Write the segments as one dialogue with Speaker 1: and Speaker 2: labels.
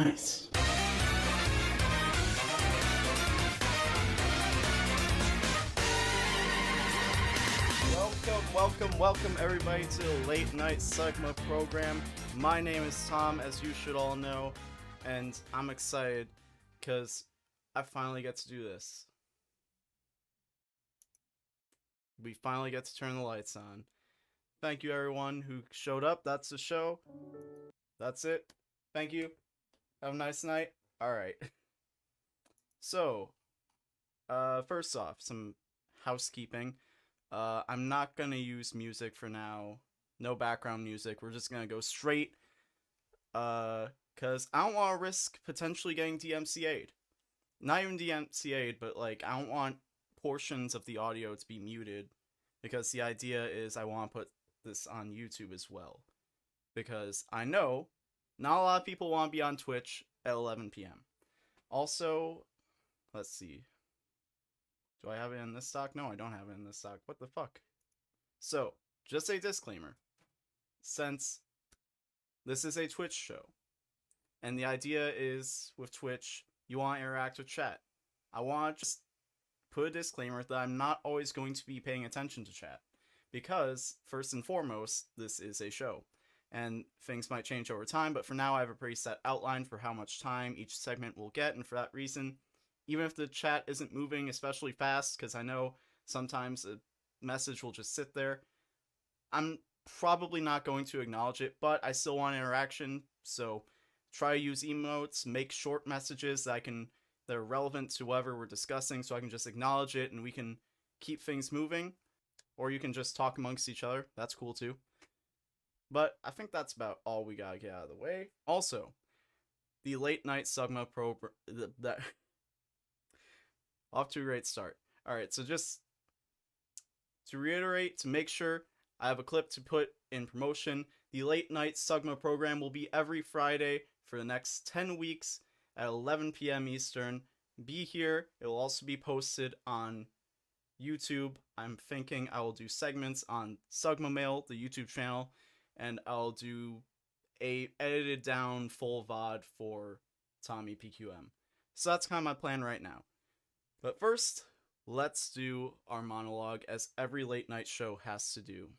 Speaker 1: Nice. Welcome everybody to the Late Night Sugma program. My name is Tom, as you should all know, and I'm excited because I finally get to do this. We finally get to turn the lights on. Thank you everyone who showed up. That's the show. That's it. Thank you. Have a nice night. Alright. So, first off, some housekeeping. I'm not gonna use music for now. No background music. We're just gonna go straight. Cause I don't want to risk potentially getting DMCA'd. Not even DMCA'd, but like, I don't want portions of the audio to be muted. Because the idea is I want to put this on YouTube as well. Because I know not a lot of people want to be on Twitch at 11 p.m. Also, let's see. Do I have it in this stock? No, I don't have it in this stock. What the fuck? So, just a disclaimer. Since this is a Twitch show, and the idea is, with Twitch, you want to interact with chat. I want to just put a disclaimer that I'm not always going to be paying attention to chat. Because, first and foremost, this is a show. And things might change over time, but for now I have a pretty set outline for how much time each segment will get, and for that reason, even if the chat isn't moving especially fast, because I know sometimes a message will just sit there, I'm probably not going to acknowledge it, but I still want interaction, so try to use emotes, make short messages that are relevant to whatever we're discussing, so I can just acknowledge it and we can keep things moving. Or you can just talk amongst each other, that's cool too. But I think that's about all we gotta get out of the way. Also, the Late Night Sugma program, off to a great start. Alright, so just to reiterate, to make sure, I have a clip to put in promotion. The Late Night Sugma program will be every Friday for the next 10 weeks at 11 p.m. Eastern. Be here. It will also be posted on YouTube. I'm thinking I will do segments on Sugma Mail, the YouTube channel, and I'll do a edited down full VOD for Tommy PQM. So that's kind of my plan right now. But first, let's do our monologue, as every late night show has to do.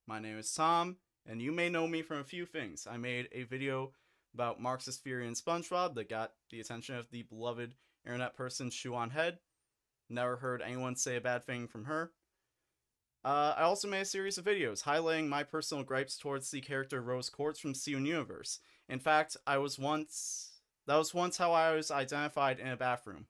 Speaker 1: My name is Tom, and you may know me from a few things. I made a video about Marxist theory and SpongeBob that got the attention of the beloved internet person Shoe on Head. Never heard anyone say a bad thing from her. I also made a series of videos highlighting my personal gripes towards the character Rose Quartz from Steven Universe. In fact, that was once how I was identified in a bathroom.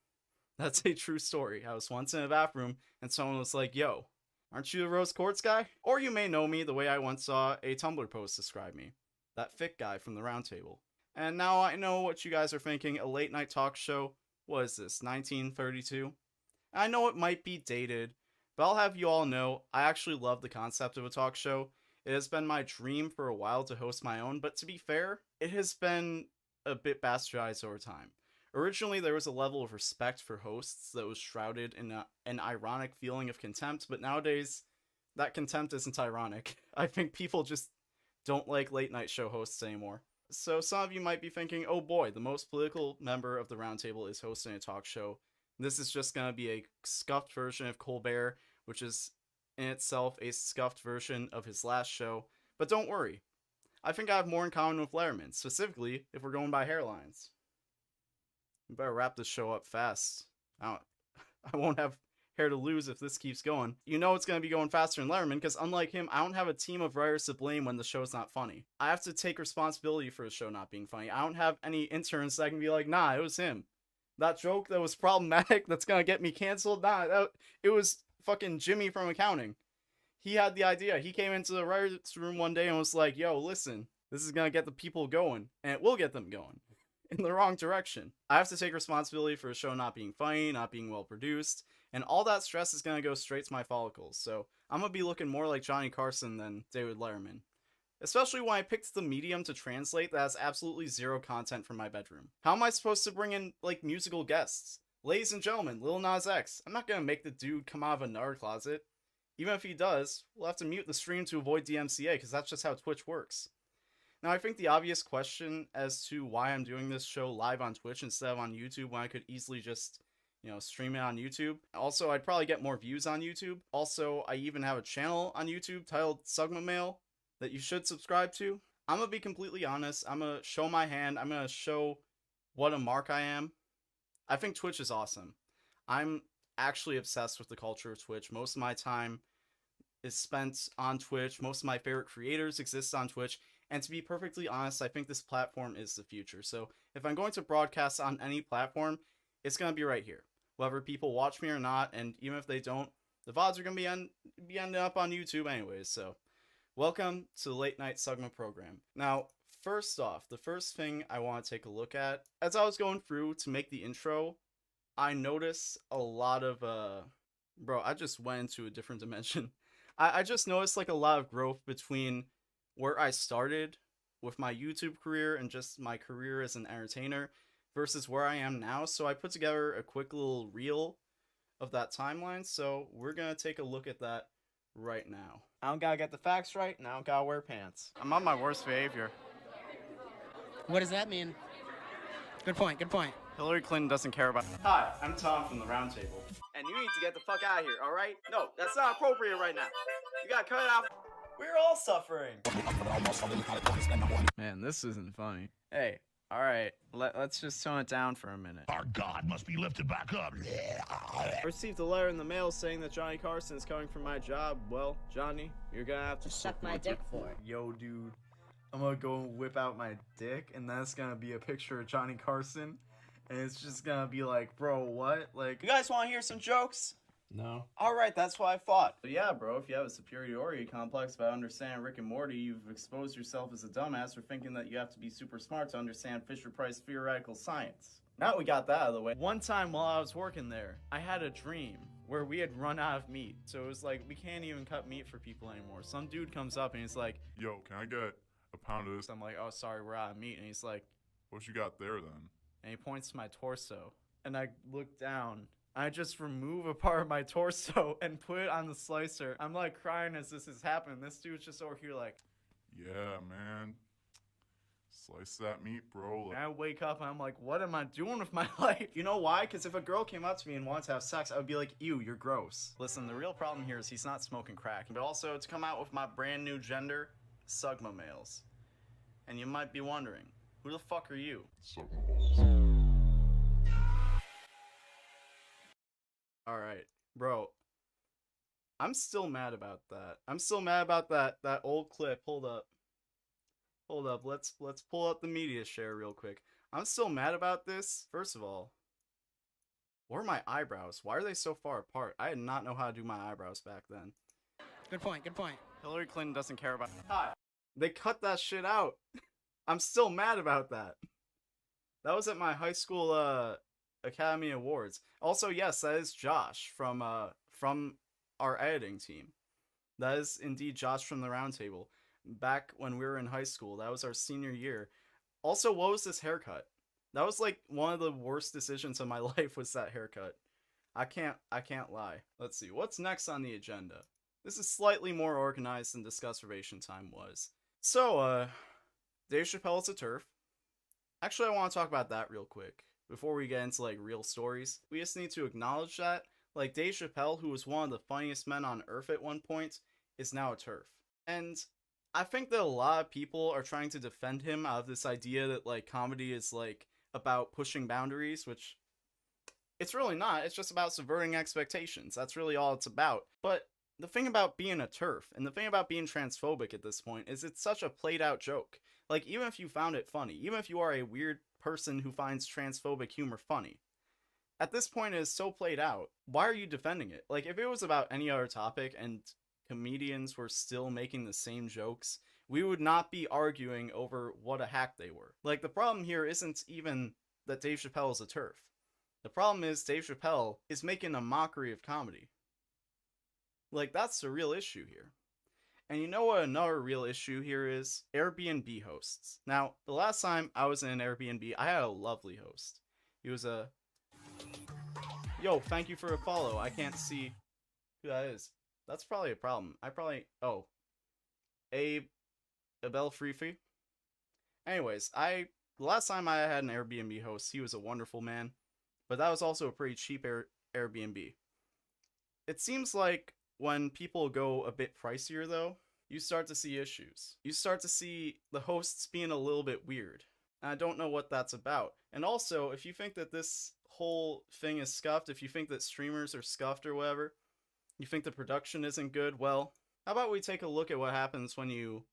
Speaker 1: That's a true story. I was once in a bathroom and someone was like, "Yo, aren't you the Rose Quartz guy?" Or you may know me the way I once saw a Tumblr post describe me. That thick guy from the round table. And now I know what you guys are thinking, a late night talk show. What is this, 1932? I know it might be dated, but I'll have you all know, I actually love the concept of a talk show. It has been my dream for a while to host my own, but to be fair, it has been a bit bastardized over time. Originally, there was a level of respect for hosts that was shrouded in an ironic feeling of contempt, but nowadays, that contempt isn't ironic. I think people just don't like late night show hosts anymore. So some of you might be thinking, oh boy, the most political member of the roundtable is hosting a talk show. This is just going to be a scuffed version of Colbert, which is in itself a scuffed version of his last show. But don't worry. I think I have more in common with Letterman, specifically if we're going by hairlines. We better wrap this show up fast. I won't have hair to lose if this keeps going. You know it's going to be going faster than Letterman, because unlike him, I don't have a team of writers to blame when the show's not funny. I have to take responsibility for the show not being funny. I don't have any interns that can be like, nah, it was him. That joke that was problematic, that's gonna get me canceled, nah, it was fucking Jimmy from accounting. He had the idea. He came into the writer's room one day and was like, yo, listen, this is gonna get the people going, and it will get them going in the wrong direction. I have to take responsibility for a show not being funny, not being well produced, and all that stress is gonna go straight to my follicles, so I'm gonna be looking more like Johnny Carson than David Letterman. Especially when I picked the medium to translate that has absolutely zero content from my bedroom. How am I supposed to bring in, like, musical guests? Ladies and gentlemen, Lil Nas X. I'm not gonna make the dude come out of another closet. Even if he does, we'll have to mute the stream to avoid DMCA, because that's just how Twitch works. Now, I think the obvious question as to why I'm doing this show live on Twitch instead of on YouTube when I could easily just, stream it on YouTube. Also, I'd probably get more views on YouTube. Also, I even have a channel on YouTube titled Sugma Mail that you should subscribe to. I'm gonna be completely honest. I'm gonna show my hand. I'm gonna show what a mark I am. I think Twitch is awesome. I'm actually obsessed with the culture of Twitch. Most of my time is spent on Twitch. Most of my favorite creators exist on Twitch. And to be perfectly honest, I think this platform is the future. So if I'm going to broadcast on any platform, it's going to be right here. Whether people watch me or not, and even if they don't, the VODs are going to be ending up on YouTube anyways. So welcome to the Late Night Sugma program. Now, first off, the first thing I want to take a look at, as I was going through to make the intro, I noticed a lot of, bro, I just went into a different dimension. I just noticed like a lot of growth between where I started with my YouTube career and just my career as an entertainer versus where I am now. So I put together a quick little reel of that timeline. So we're going to take a look at that right now.
Speaker 2: I don't gotta get the facts right, and I don't gotta wear pants.
Speaker 1: I'm on my worst behavior.
Speaker 3: What does that mean? Good point, good point.
Speaker 1: Hillary Clinton doesn't care about... Hi, I'm Tom from the Round Table.
Speaker 2: And you need to get the fuck out of here, alright? No, that's not appropriate right now. You gotta cut it out. We're all suffering.
Speaker 1: Man, this isn't funny. Hey, alright, let's just tone it down for a minute.
Speaker 4: Our God must be lifted back up.
Speaker 2: I received a letter in the mail saying that Johnny Carson is coming for my job. Well, Johnny, you're gonna have to
Speaker 3: Suck my dick for it.
Speaker 1: Yo, dude, I'm gonna go whip out my dick, and that's gonna be a picture of Johnny Carson, and it's just gonna be like, bro, what? Like,
Speaker 2: You guys wanna hear some jokes?
Speaker 1: no.
Speaker 2: Alright, that's what I thought.
Speaker 1: But yeah, bro, if you have a superiority complex about understanding Rick and Morty, you've exposed yourself as a dumbass for thinking that you have to be super smart to understand Fisher-Price theoretical science. Now we got that out of the way. One time while I was working there, I had a dream where we had run out of meat. So it was like, we can't even cut meat for people anymore. Some dude comes up and he's like,
Speaker 5: Yo, can I get a pound of this?
Speaker 1: I'm like, oh, sorry, we're out of meat. And he's like,
Speaker 5: What you got there then?
Speaker 1: and he points to my torso. And I look down. I just remove a part of my torso and put it on the slicer. I'm like crying as this is happening. This dude's just over here like,
Speaker 5: Yeah, man. Slice that meat, bro.
Speaker 1: and I wake up and I'm like, what am I doing with my life? You know why? Because if a girl came up to me and wanted to have sex, I would be like, ew, you're gross. Listen, the real problem here is he's not smoking crack. But also, to come out with my brand new gender, Sugma males. And you might be wondering, who the fuck are you? Alright, bro. I'm still mad about that. I'm still mad about that old clip. Hold up. Let's pull up the media share real quick. I'm still mad about this. First of all, what are my eyebrows? Why are they so far apart? I did not know how to do my eyebrows back then.
Speaker 3: Good point, good point.
Speaker 1: Hillary Clinton doesn't care about... Hi. They cut that shit out. I'm still mad about that. That was at my high school Academy Awards. Also, yes, that is Josh from our editing team. That is indeed Josh from the Round Table. Back when we were in high school, that was our senior year. Also, what was this haircut? That was like one of the worst decisions of my life was that haircut. I can't lie. Let's see, what's next on the agenda? This is slightly more organized than Discuss Relation Time was. So, Dave Chappelle is a TERF. Actually, I want to talk about that real quick. Before we get into, like, real stories. We just need to acknowledge that, like, Dave Chappelle, who was one of the funniest men on earth at one point, is now a TERF. And I think that a lot of people are trying to defend him out of this idea that, like, comedy is, like, about pushing boundaries, which it's really not. It's just about subverting expectations. That's really all it's about. But the thing about being a TERF, and the thing about being transphobic at this point, is it's such a played-out joke. Like, even if you found it funny, even if you are a weird person who finds transphobic humor funny, at this point it is so played out. Why are you defending it? Like, if it was about any other topic and comedians were still making the same jokes, we would not be arguing over what a hack they were. Like, the problem here isn't even that Dave Chappelle is a TERF. The problem is Dave Chappelle is making a mockery of comedy. Like, that's the real issue here. And you know what another real issue here is? Airbnb hosts. Now, the last time I was in an Airbnb, I had a lovely host. He was a... Yo, thank you for a follow. I can't see who that is. That's probably a problem. Oh. Abel Freefy. Anyways, the last time I had an Airbnb host, he was a wonderful man, but that was also a pretty cheap Airbnb. It seems like when people go a bit pricier though, you start to see issues. You start to see the hosts being a little bit weird. And I don't know what that's about. And also, if you think that this whole thing is scuffed, if you think that streamers are scuffed or whatever, you think the production isn't good, well, how about we take a look at what happens when you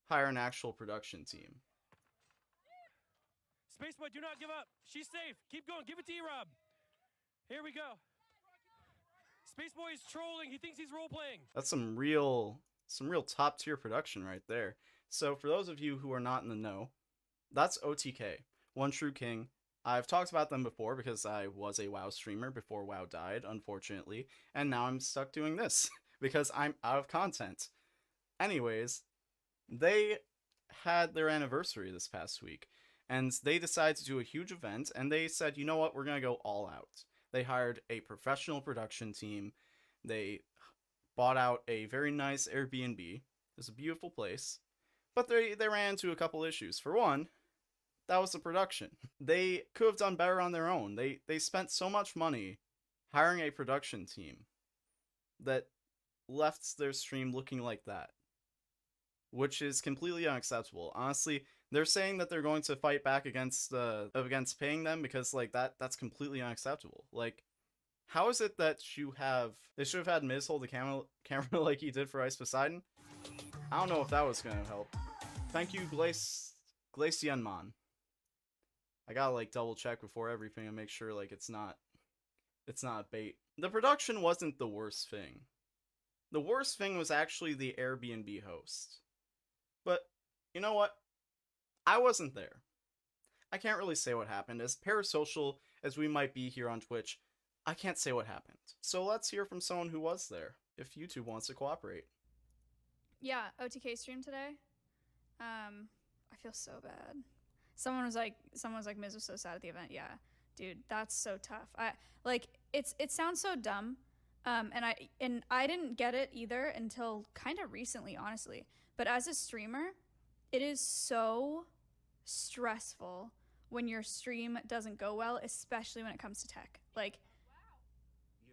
Speaker 1: hire an actual production team.
Speaker 6: Spaceboy, do not give up. She's safe. Keep going. Give it to E-Rob. Here we go. Spaceboy is trolling. He thinks he's role-playing.
Speaker 1: That's some real top-tier production right there. So for those of you who are not in the know, that's OTK, One True King. I've talked about them before because I was a WoW streamer before WoW died, unfortunately, and now I'm stuck doing this because I'm out of content. Anyways, they had their anniversary this past week, and they decided to do a huge event, and they said, you know what, we're going to go all out. They hired a professional production team. They bought out a very nice Airbnb. It was a beautiful place, but they ran into a couple issues. For one, that was the production. They could have done better on their own. They spent so much money hiring a production team that left their stream looking like that, which is completely unacceptable. Honestly, they're saying that they're going to fight back against paying them because like that's completely unacceptable. Like, how is it that they should have had Miz hold the camera like he did for Ice Poseidon? I don't know if that was gonna help. Thank you, Glacianmon. I gotta like double check before everything and make sure like it's not bait. The production wasn't the worst thing. The worst thing was actually the Airbnb host. But you know what? I wasn't there. I can't really say what happened. As parasocial as we might be here on Twitch, I can't say what happened. So let's hear from someone who was there, if YouTube wants to cooperate.
Speaker 7: Yeah, OTK stream today. I feel so bad. Someone was like, Miz was so sad at the event. Yeah, dude, that's so tough. It sounds so dumb. And I didn't get it either until kind of recently, honestly. But as a streamer, it is so stressful when your stream doesn't go well, especially when it comes to tech. Like,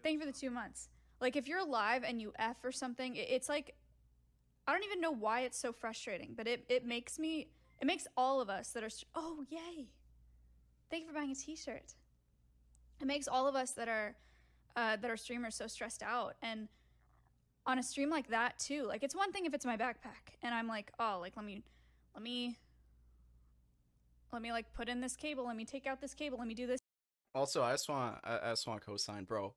Speaker 7: thank you for the 2 months. Like, if you're live and you F or something, it's like, I don't even know why it's so frustrating, but it makes all of us that are, oh, yay. Thank you for buying a t-shirt. It makes all of us that are streamers so stressed out. And on a stream like that too, like, it's one thing if it's my backpack and I'm like, oh, like, let me like put in this cable, let me take out this cable, let me do this.
Speaker 1: Also, I just want to co-sign, bro.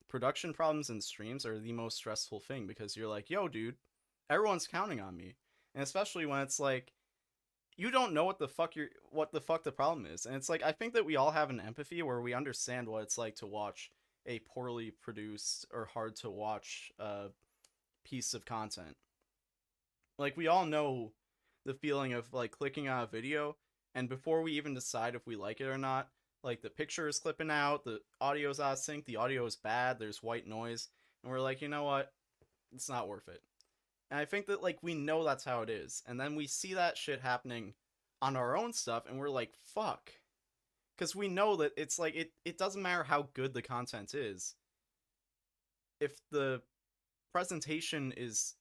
Speaker 1: Production problems in streams are the most stressful thing because you're like, yo, dude, everyone's counting on me. And especially when it's like, you don't know what the fuck the problem is. And it's like, I think that we all have an empathy where we understand what it's like to watch a poorly produced or hard to watch piece of content. Like, we all know the feeling of like clicking on a video and before we even decide if we like it or not, like the picture is clipping out, the audio's out of sync, the audio is bad, there's white noise, and we're like, you know what, it's not worth it. And I think that like we know that's how it is, and then we see that shit happening on our own stuff and we're like, fuck. Because we know that it's like, it doesn't matter how good the content is. If the presentation is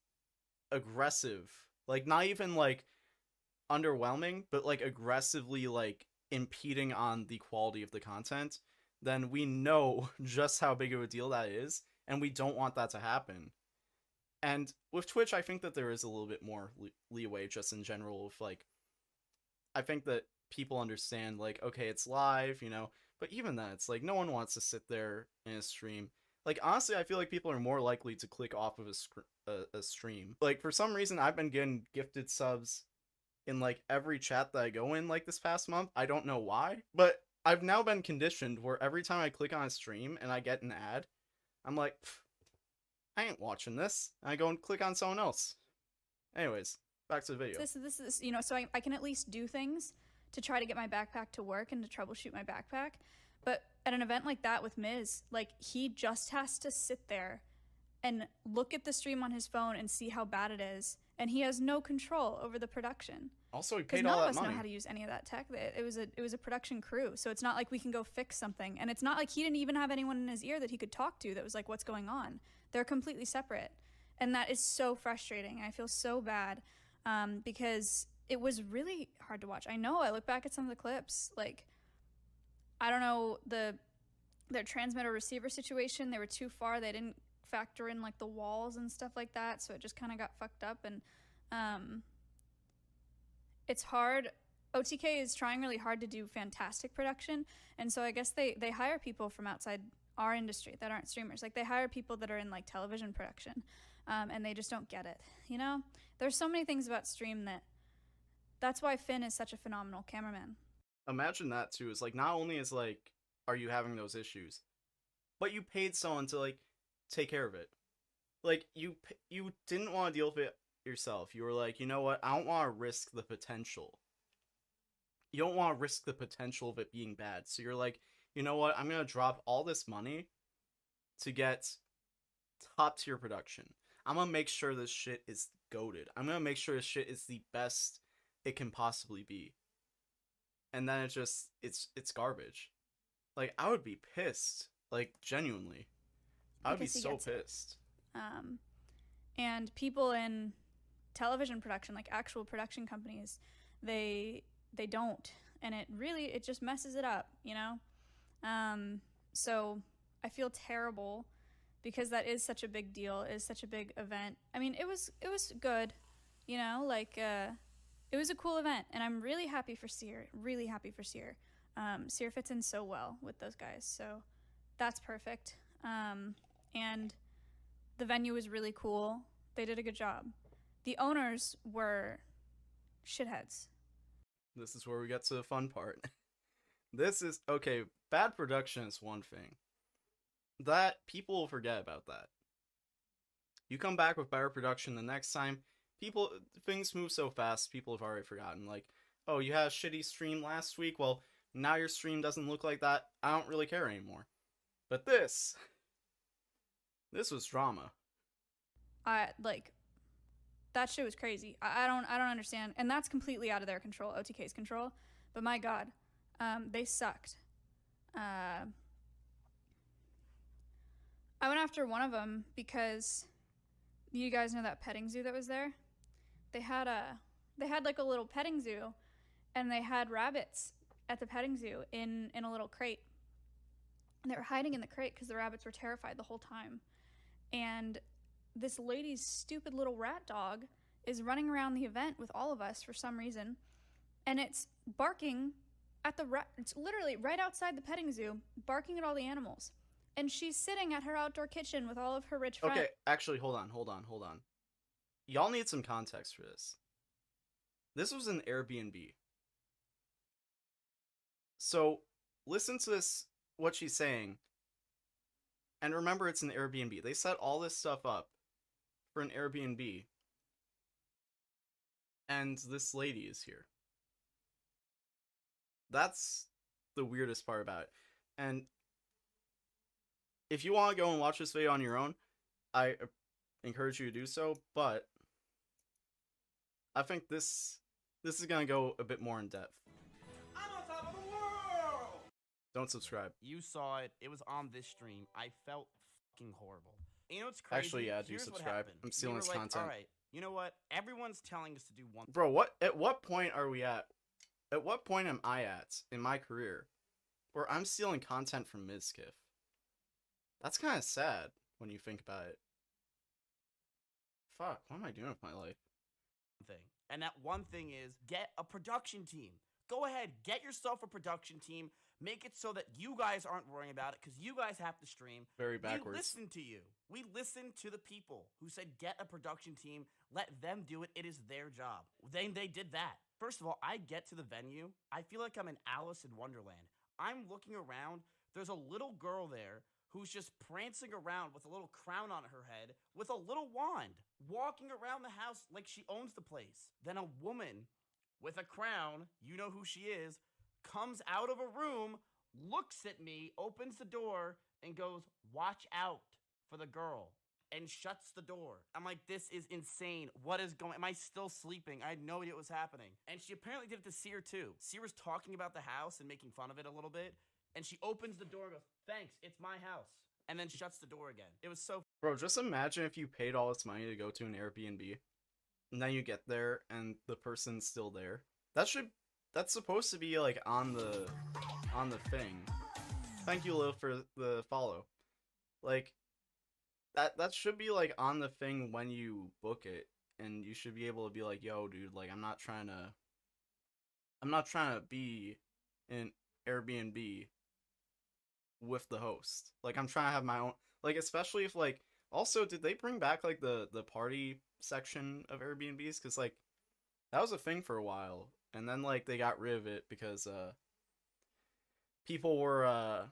Speaker 1: aggressive, like not even like underwhelming, but like aggressively like impeding on the quality of the content, then we know just how big of a deal that is, and we don't want that to happen. And with Twitch, I think that there is a little bit more leeway just in general with like, I think that people understand like, okay, it's live, you know, but even then it's like no one wants to sit there in a stream. Like, honestly, I feel like people are more likely to click off of a stream. Like, for some reason, I've been getting gifted subs in like every chat that I go in like this past month. I don't know why, but I've now been conditioned where every time I click on a stream and I get an ad, I'm like, I ain't watching this. And I go and click on someone else. Anyways, back to the video.
Speaker 7: This is, you know, so I can at least do things to try to get my backpack to work and to troubleshoot my backpack. But at an event like that with Miz, like, he just has to sit there and look at the stream on his phone and see how bad it is. And he has no control over the production.
Speaker 1: Also, he
Speaker 7: Because
Speaker 1: paid
Speaker 7: none
Speaker 1: all
Speaker 7: of
Speaker 1: that
Speaker 7: us
Speaker 1: money.
Speaker 7: know how to use any of that tech. It was a production crew, so it's not like we can go fix something. And it's not like he didn't even have anyone in his ear that he could talk to that was like, what's going on? They're completely separate. And that is so frustrating. I feel so bad because it was really hard to watch. I know, I look back at some of the clips, like, I don't know, their transmitter receiver situation, they were too far. They didn't factor in like the walls and stuff like that, so it just kind of got fucked up. And it's hard. OTK is trying really hard to do fantastic production, and so I guess they hire people from outside our industry that aren't streamers. Like, they hire people that are in like television production, and they just don't get it. You know, there's so many things about stream that's why Finn is such a phenomenal cameraman.
Speaker 1: Imagine that too. Is like, not only is like, are you having those issues, but you paid someone to like take care of it. Like, you didn't want to deal with it yourself. You were like, you know what? I don't want to risk the potential. You don't want to risk the potential of it being bad. So you're like, you know what? I'm gonna drop all this money to get top tier production. I'm gonna make sure this shit is goated. I'm gonna make sure this shit is the best it can possibly be. And then it's garbage. Like, I would be pissed. Like, genuinely. I would be
Speaker 7: Because he
Speaker 1: so
Speaker 7: gets it.
Speaker 1: pissed.
Speaker 7: And people in television production, like actual production companies, they don't, and it just messes it up, you know. So I feel terrible because that is such a big deal, is such a big event. I mean, it was good, you know, like it was a cool event, and I'm really happy for Seer. Really happy for Seer. Seer fits in so well with those guys, so that's perfect. And the venue was really cool. They did a good job. The owners were shitheads.
Speaker 1: This is where we get to the fun part. This is, okay, bad production is one thing. That, people will forget about that. You come back with better production the next time, things move so fast, people have already forgotten. Like, oh, you had a shitty stream last week? Well, now your stream doesn't look like that. I don't really care anymore. But this was drama.
Speaker 7: That shit was crazy. I don't understand, and that's completely out of their control, OTK's control. But my God, they sucked. I went after one of them because you guys know that petting zoo that was there. They had like a little petting zoo, and they had rabbits at the petting zoo in a little crate. And they were hiding in the crate because the rabbits were terrified the whole time. And this lady's stupid little rat dog is running around the event with all of us for some reason, and it's barking at it's literally right outside the petting zoo, barking at all the animals. And she's sitting at her outdoor kitchen with all of her rich friends.
Speaker 1: Okay, actually, hold on. Y'all need some context for this. This was an Airbnb. So, listen to this, what she's saying. And remember, it's an Airbnb. They set all this stuff up for an Airbnb. And this lady is here. That's the weirdest part about it. And if you want to go and watch this video on your own, I encourage you to do so, but I think this is going to go a bit more in depth.
Speaker 2: I'm on top of the world!
Speaker 1: Don't subscribe.
Speaker 2: You saw it. It was on this stream. I felt fucking horrible. You know what's crazy?
Speaker 1: Actually, yeah, do
Speaker 2: Here's what
Speaker 1: subscribe.
Speaker 2: happened.
Speaker 1: I'm stealing
Speaker 2: We were
Speaker 1: his
Speaker 2: like,
Speaker 1: content.
Speaker 2: all right, you know what? Everyone's telling us to do one.
Speaker 1: Bro, at what point are we at? At what point am I at in my career where I'm stealing content from Mizkif? That's kind of sad when you think about it. Fuck, what am I doing with my life?
Speaker 2: Thing. And that one thing is get a production team. Go ahead, get yourself a production team. Make it so that you guys aren't worrying about it because you guys have to stream.
Speaker 1: Very backwards.
Speaker 2: We listen to you. We listen to the people who said get a production team. Let them do it. It is their job. They did that. First of all, I get to the venue. I feel like I'm in Alice in Wonderland. I'm looking around. There's a little girl there who's just prancing around with a little crown on her head with a little wand, walking around the house like she owns the place. Then a woman with a crown, you know who she is, comes out of a room, looks at me, opens the door, and goes, "Watch out for the girl." and shuts the door. I'm like, this is insane. What is going? Am I still sleeping? I had no idea what was happening. And she apparently did it to Seer too. Seer was talking about the house and making fun of it a little bit, and she opens the door and goes, "Thanks, it's my house," and then shuts the door again. It was so.
Speaker 1: Bro, just imagine if you paid all this money to go to an Airbnb, and then you get there and the person's still there. That's supposed to be like on the thing. Thank you, Lil, for the follow. Like that should be like on the thing when you book it, and you should be able to be like, "Yo, dude, like I'm not trying to be in Airbnb with the host. Like I'm trying to have my own, like, especially if like, also, did they bring back like the party section of Airbnbs? Because like that was a thing for a while, and then like they got rid of it because people were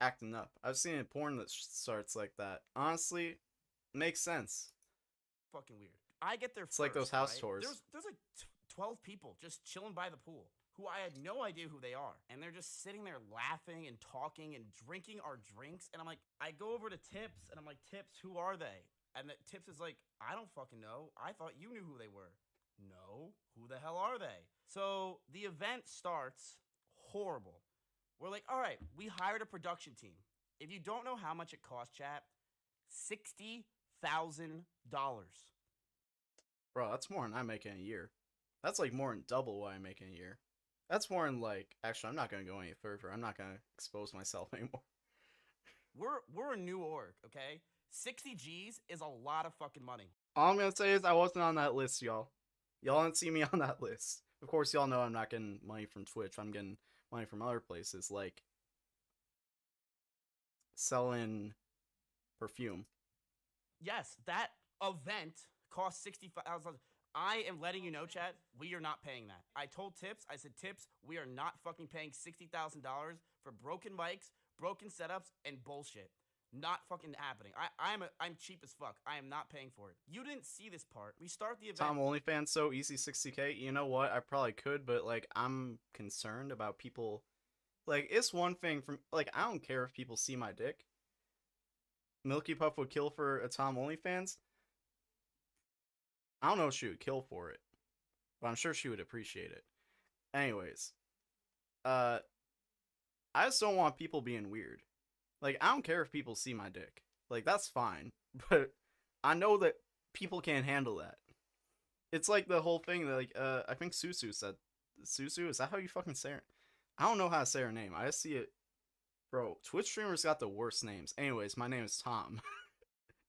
Speaker 1: acting up. I've seen a porn that starts like that. Honestly, makes sense.
Speaker 2: Fucking weird. I get there.
Speaker 1: It's like those house
Speaker 2: right?
Speaker 1: tours.
Speaker 2: There's like 12 people just chilling by the pool who I had no idea who they are, and they're just sitting there laughing and talking and drinking our drinks. And I'm like, I go over to Tips, and I'm like, Tips, who are they? And Tips is like, I don't fucking know. I thought you knew who they were. No, who the hell are they? So the event starts horrible. We're like, all right, we hired a production team. If you don't know how much it cost, chat, $60,000.
Speaker 1: Bro, that's more than I make in a year. That's like more than double what I make in a year. That's more than like, actually, I'm not gonna go any further. I'm not gonna expose myself anymore.
Speaker 2: We're a new org, okay? 60 G's is a lot of fucking money.
Speaker 1: All I'm gonna say is I wasn't on that list, y'all. Y'all didn't see me on that list. Of course, y'all know I'm not getting money from Twitch. I'm getting money from other places, like selling perfume.
Speaker 2: Yes, that event cost $65,000. I am letting you know, Chad, we are not paying that. I told Tips, I said, Tips, we are not fucking paying $60,000 for broken mics, broken setups, and bullshit. Not fucking happening. I'm cheap as fuck. I am not paying for it. You didn't see this part. We start the event.
Speaker 1: Tom OnlyFans so easy 60K. You know what? I probably could, but like I'm concerned about people. Like it's one thing from like I don't care if people see my dick. Milky Puff would kill for a Tom OnlyFans. I don't know if she would kill for it, but I'm sure she would appreciate it. Anyways, I just don't want people being weird. Like, I don't care if people see my dick. Like, that's fine. But I know that people can't handle that. It's like the whole thing that, like, I think Susu said. Susu? Is that how you fucking say her? I don't know how to say her name. I just see it. Bro, Twitch streamers got the worst names. Anyways, my name is Tom.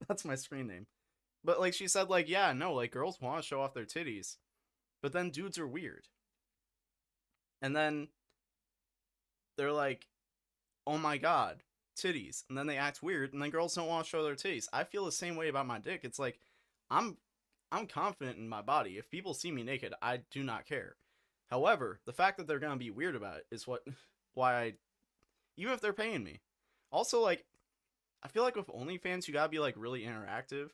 Speaker 1: That's my screen name. But, like, she said, like, yeah, no, like, girls want to show off their titties. But then dudes are weird. And then they're like, oh my god, titties. And then they act weird, and then girls don't want to show their titties. I feel the same way about my dick. It's like, I'm confident in my body. If people see me naked, I do not care. However, the fact that they're going to be weird about it is why even if they're paying me. Also, like, I feel like with OnlyFans, you gotta be, like, really interactive.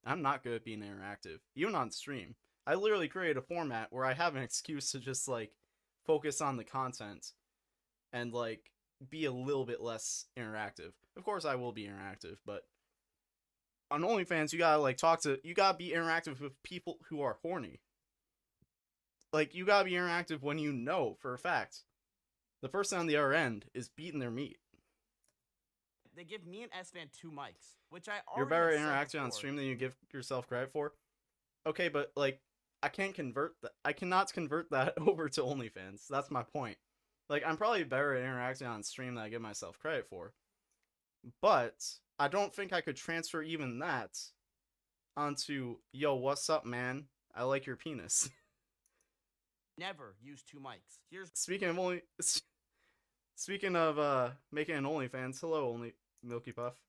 Speaker 1: I'm not good at being interactive, even on stream. I literally created a format where I have an excuse to just, like, focus on the content and, like, be a little bit less interactive. Of course, I will be interactive, but on OnlyFans, you gotta, like, you gotta be interactive with people who are horny. Like, you gotta be interactive when you know, for a fact, the person on the other end is beating their meat.
Speaker 2: They give me and S-Fan 2 mics, which I already
Speaker 1: You're better
Speaker 2: have said
Speaker 1: interacting on
Speaker 2: before.
Speaker 1: stream than you give yourself credit for. Okay, but like I cannot convert that over to OnlyFans. That's my point. Like I'm probably better at interacting on stream than I give myself credit for. But I don't think I could transfer even that onto, yo, what's up, man? I like your penis.
Speaker 2: Never use 2 mics. Here's
Speaker 1: Speaking of making an OnlyFans, hello Milky Puff.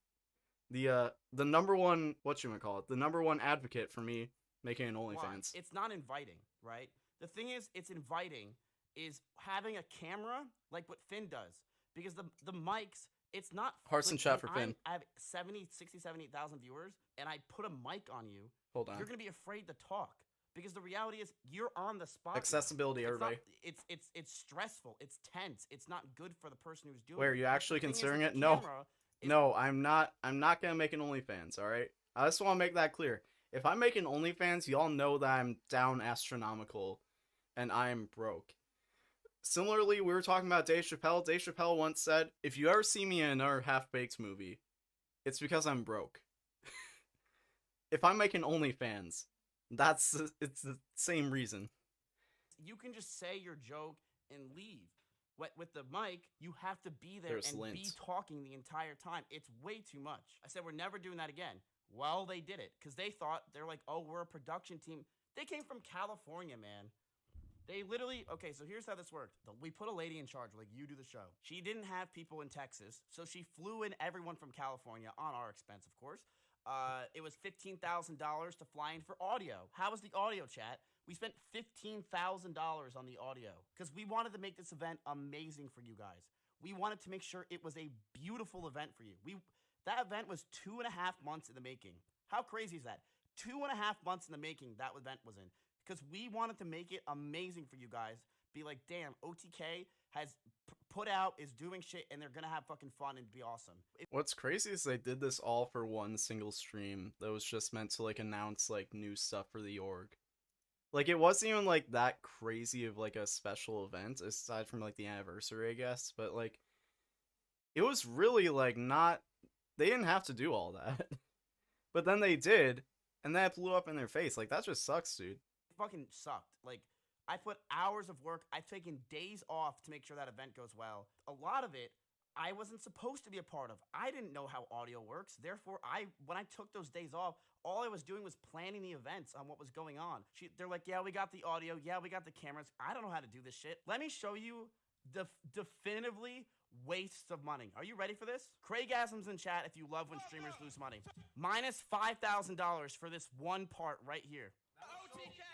Speaker 1: The number one, the number one advocate for me making an
Speaker 2: why.
Speaker 1: OnlyFans.
Speaker 2: It's not inviting, right? The thing is, it's inviting is having a camera like what Finn does. Because the mics, it's not...
Speaker 1: Hearts in chat for Finn.
Speaker 2: I have 60, 70,000 viewers, and I put a mic on you.
Speaker 1: Hold on.
Speaker 2: You're going to be afraid to talk. Because the reality is, you're on the spot.
Speaker 1: Accessibility,
Speaker 2: now.
Speaker 1: everybody.
Speaker 2: It's stressful. It's tense. It's not good for the person who's doing
Speaker 1: Wait, are
Speaker 2: it.
Speaker 1: you actually
Speaker 2: The thing is,
Speaker 1: considering
Speaker 2: with
Speaker 1: it?
Speaker 2: the
Speaker 1: No.
Speaker 2: camera,
Speaker 1: No, I'm not gonna make an OnlyFans, alright? I just want to make that clear. If I make an OnlyFans, y'all know that I'm down astronomical and I am broke. Similarly, we were talking about Dave Chappelle. Dave Chappelle once said, if you ever see me in another Half-Baked movie, it's because I'm broke. If I make an OnlyFans, it's the same reason.
Speaker 2: You can just say your joke and leave. With the mic, you have to be there
Speaker 1: There's
Speaker 2: and
Speaker 1: lint.
Speaker 2: be talking the entire time. It's way too much. I said, we're never doing that again. Well, they did it because they thought, they're like, oh, we're a production team. They came from California, man. They literally, okay, so here's how this worked. We put a lady in charge, like, you do the show. She didn't have people in Texas, so she flew in everyone from California on our expense, of course. It was $15,000 to fly in for audio. How was the audio, chat? We spent $15,000 on the audio because we wanted to make this event amazing for you guys. We wanted to make sure it was a beautiful event for you. That event was 2.5 months in the making. How crazy is that? 2.5 months in the making that event was in because we wanted to make it amazing for you guys. Be like, damn, OTK has put out, is doing shit, and they're gonna have fucking fun and be awesome.
Speaker 1: What's crazy is they did this all for one single stream that was just meant to like announce like new stuff for the org. Like it wasn't even like that crazy of like a special event aside from like the anniversary, I guess, but like it was really like not, they didn't have to do all that. But then they did, and that blew up in their face. Like that just sucks, dude.
Speaker 2: It fucking sucked. Like, I put hours of work. I've taken days off to make sure that event goes well. A lot of it, I wasn't supposed to be a part of. I didn't know how audio works. Therefore, when I took those days off, all I was doing was planning the events on what was going on. They're like, yeah, we got the audio. Yeah, we got the cameras. I don't know how to do this shit. Let me show you definitively wastes of money. Are you ready for this? Craigasms in chat if you love when streamers lose money. Minus $5,000 for this one part right here.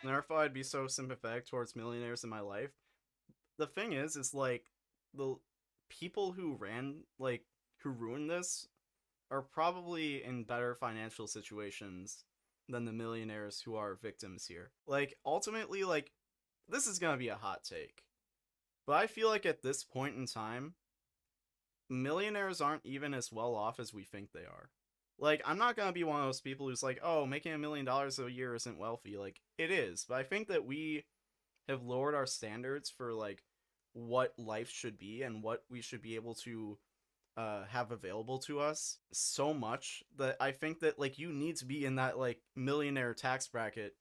Speaker 1: Never thought I'd be so sympathetic towards millionaires in my life. The thing is like the people who ruined this are probably in better financial situations than the millionaires who are victims here. Like ultimately, like this is gonna be a hot take, but I feel like at this point in time, millionaires aren't even as well off as we think they are. Like, I'm not gonna be one of those people who's like, oh, making $1 million a year isn't wealthy. Like, it is. But I think that we have lowered our standards for, like, what life should be and what we should be able to have available to us so much that I think that, like, you need to be in that, like, millionaire tax bracket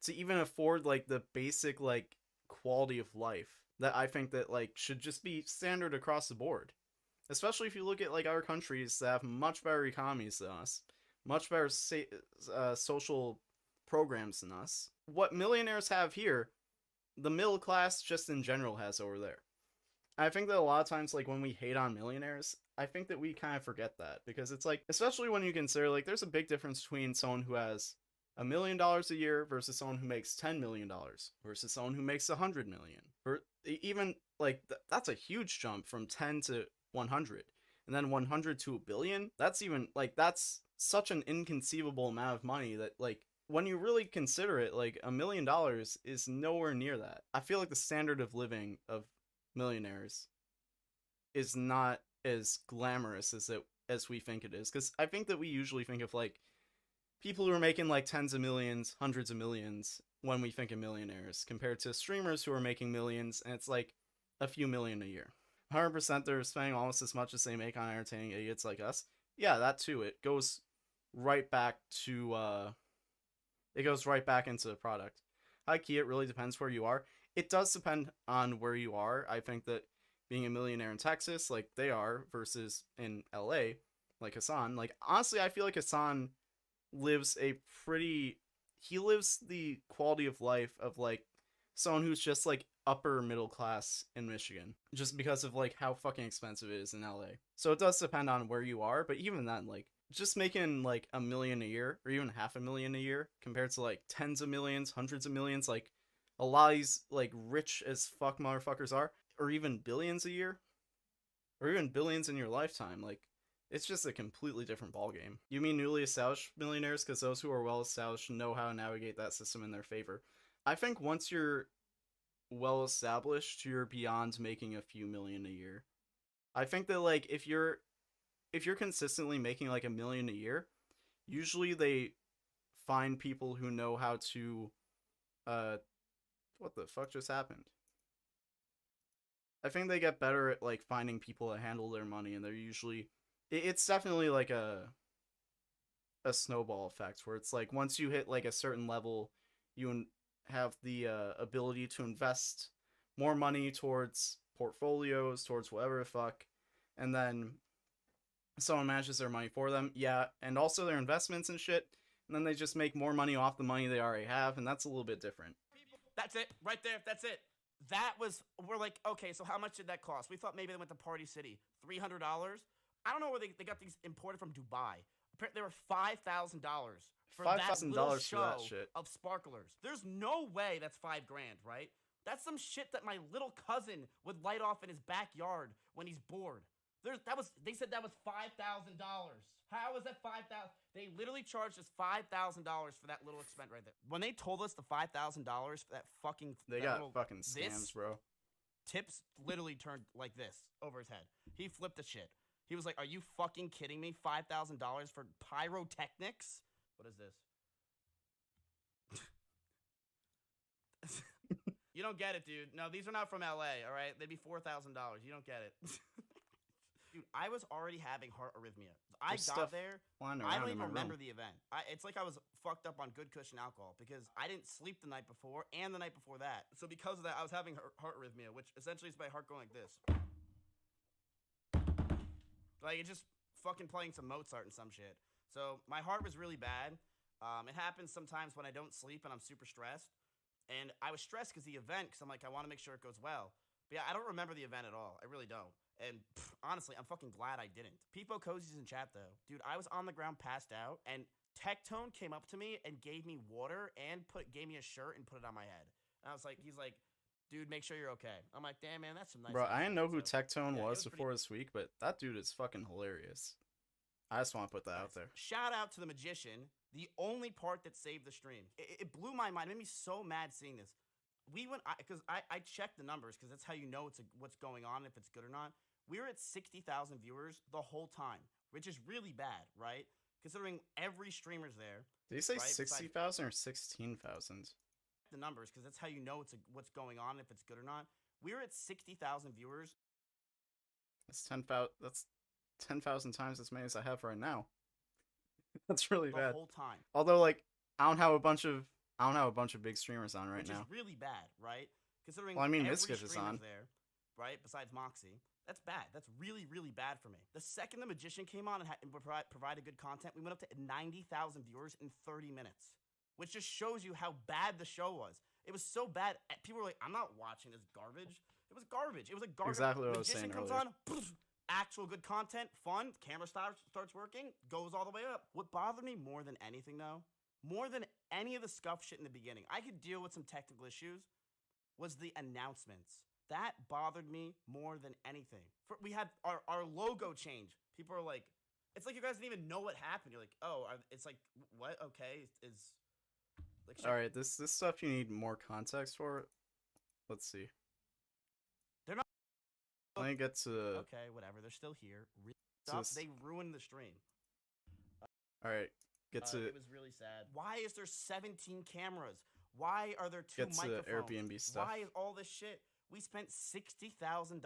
Speaker 1: to even afford, like, the basic, like, quality of life that I think that, like, should just be standard across the board. Especially if you look at like our countries that have much better economies than us, much better social programs than us. What millionaires have here, the middle class just in general has over there. I think that a lot of times, like when we hate on millionaires, I think that we kind of forget that because it's like, especially when you consider like there's a big difference between someone who has $1 million a year versus someone who makes $10 million versus someone who makes $100 million. Or even like that's a huge jump from 10 to 100, and then 100 to $1 billion. That's even like that's such an inconceivable amount of money that like when you really consider it, like $1 million is nowhere near that. I feel like the standard of living of millionaires is not as glamorous as we think it is, because I think that we usually think of like people who are making like tens of millions, hundreds of millions when we think of millionaires, compared to streamers who are making millions and it's like a few million a year. 100% they're spending almost as much as they make on entertaining idiots like us. Yeah, that too. It goes right back to it goes right back into the product. High key, it really depends where you are. It does depend on where you are. I think that being a millionaire in Texas, like they are, versus in LA, like Hassan, like honestly, I feel like Hassan lives he lives the quality of life of like someone who's just like upper middle class in Michigan, just because of like how fucking expensive it is in LA. So it does depend on where you are, but even then, like just making like $1 million a year or even $500,000 a year compared to like tens of millions, hundreds of millions, like a lot of these like rich as fuck motherfuckers are, or even billions a year, or even billions in your lifetime, like it's just a completely different ballgame. You mean newly established millionaires? Because those who are well established know how to navigate that system in their favor. I think once you're well established, you're beyond making a few million a year. I think that like if you're if you're consistently making like $1 million a year, usually they find people who know how to what the fuck just happened? I think they get better at like finding people that handle their money, and they're usually it's definitely like a snowball effect where it's like once you hit like a certain level, you have the ability to invest more money towards portfolios, towards whatever the fuck, and then someone manages their money for them. Yeah, and also their investments and shit, and then they just make more money off the money they already have, and that's a little bit different.
Speaker 2: That's it, right there. That's it. That was, we're like, okay, so how much did that cost? We thought maybe they went to Party City. $300? I don't know where they got these imported from Dubai. Apparently, they were $5,000 for that
Speaker 1: $5,000
Speaker 2: little
Speaker 1: for
Speaker 2: show
Speaker 1: that shit.
Speaker 2: of sparklers. There's no way that's $5,000, right? That's some shit that my little cousin would light off in his backyard when he's bored. They said that was $5,000. How is that $5,000? They literally charged us $5,000 for that little expense right there. When they told us the $5,000 for that fucking,
Speaker 1: They
Speaker 2: that
Speaker 1: got
Speaker 2: little,
Speaker 1: fucking scams, bro.
Speaker 2: Tips literally turned like this over his head. He flipped the shit. He was like, "Are you fucking kidding me? $5,000 for pyrotechnics? What is this?" You don't get it, dude. No, these are not from LA, all right? They'd be $4,000. You don't get it. Dude, I was already having heart arrhythmia. I got there. I don't even remember the event. It's like I was fucked up on good cushion alcohol because I didn't sleep the night before and the night before that. So because of that, I was having heart arrhythmia, which essentially is my heart going like this. Like, it's just fucking playing some Mozart and some shit. So my heart was really bad. It happens sometimes when I don't sleep and I'm super stressed. And I was stressed because the event, because I'm like, I want to make sure it goes well. But yeah, I don't remember the event at all. I really don't. And honestly, I'm fucking glad I didn't. Peepo Cozy's in chat, though. Dude, I was on the ground passed out, and Tectone came up to me and gave me water and gave me a shirt and put it on my head. And I was like, he's like, dude, make sure you're okay. I'm like, damn, man, that's some nice.
Speaker 1: Bro, I didn't know who Tectone
Speaker 2: yeah,
Speaker 1: was before this week, but that dude is fucking hilarious. I just want to put that out there.
Speaker 2: Shout out to the magician. The only part that saved the stream. It blew my mind. It made me so mad seeing this. We went, because I checked the numbers, because that's how you know what's going on, if it's good or not. We were at 60,000 viewers the whole time, which is really bad, right? Considering every streamer's there.
Speaker 1: Did you say
Speaker 2: right?
Speaker 1: 60,000 or 16,000?
Speaker 2: The numbers, because that's how you know what's going on, if it's good or not. We were at 60,000 viewers.
Speaker 1: That's 10,000 times as many as I have right now. That's really bad.
Speaker 2: The whole time.
Speaker 1: Although, like, I don't have a bunch of big streamers on right now.
Speaker 2: Which is really bad, right? Considering
Speaker 1: well, I mean,
Speaker 2: every
Speaker 1: Miskiff is on
Speaker 2: there, right? Besides Moxie, that's bad. That's really, really bad for me. The second the magician came on and provided good content, we went up to 90,000 viewers in 30 minutes, which just shows you how bad the show was. It was so bad. People were like, "I'm not watching this garbage." It was garbage. It was a garbage.
Speaker 1: Exactly what I was saying
Speaker 2: comes
Speaker 1: earlier.
Speaker 2: on, poof, actual good content, fun. Camera starts working, goes all the way up. What bothered me more than anything, though, more than any of the scuff shit in the beginning, I could deal with some technical issues, was the announcements. That bothered me more than anything. We had our logo change. People are like, it's like you guys didn't even know what happened. You're like, oh, it's like, what? Okay, is like.
Speaker 1: All right, this stuff you need more context for. Let's see.
Speaker 2: They're not.
Speaker 1: Let me get to.
Speaker 2: Okay, whatever. They're still here. They ruined the stream.
Speaker 1: All right, get to.
Speaker 2: It was really sad. Why is there 17 cameras? Why are there two
Speaker 1: get
Speaker 2: microphones?
Speaker 1: To Airbnb stuff.
Speaker 2: Why is all this shit? We spent $60,000 in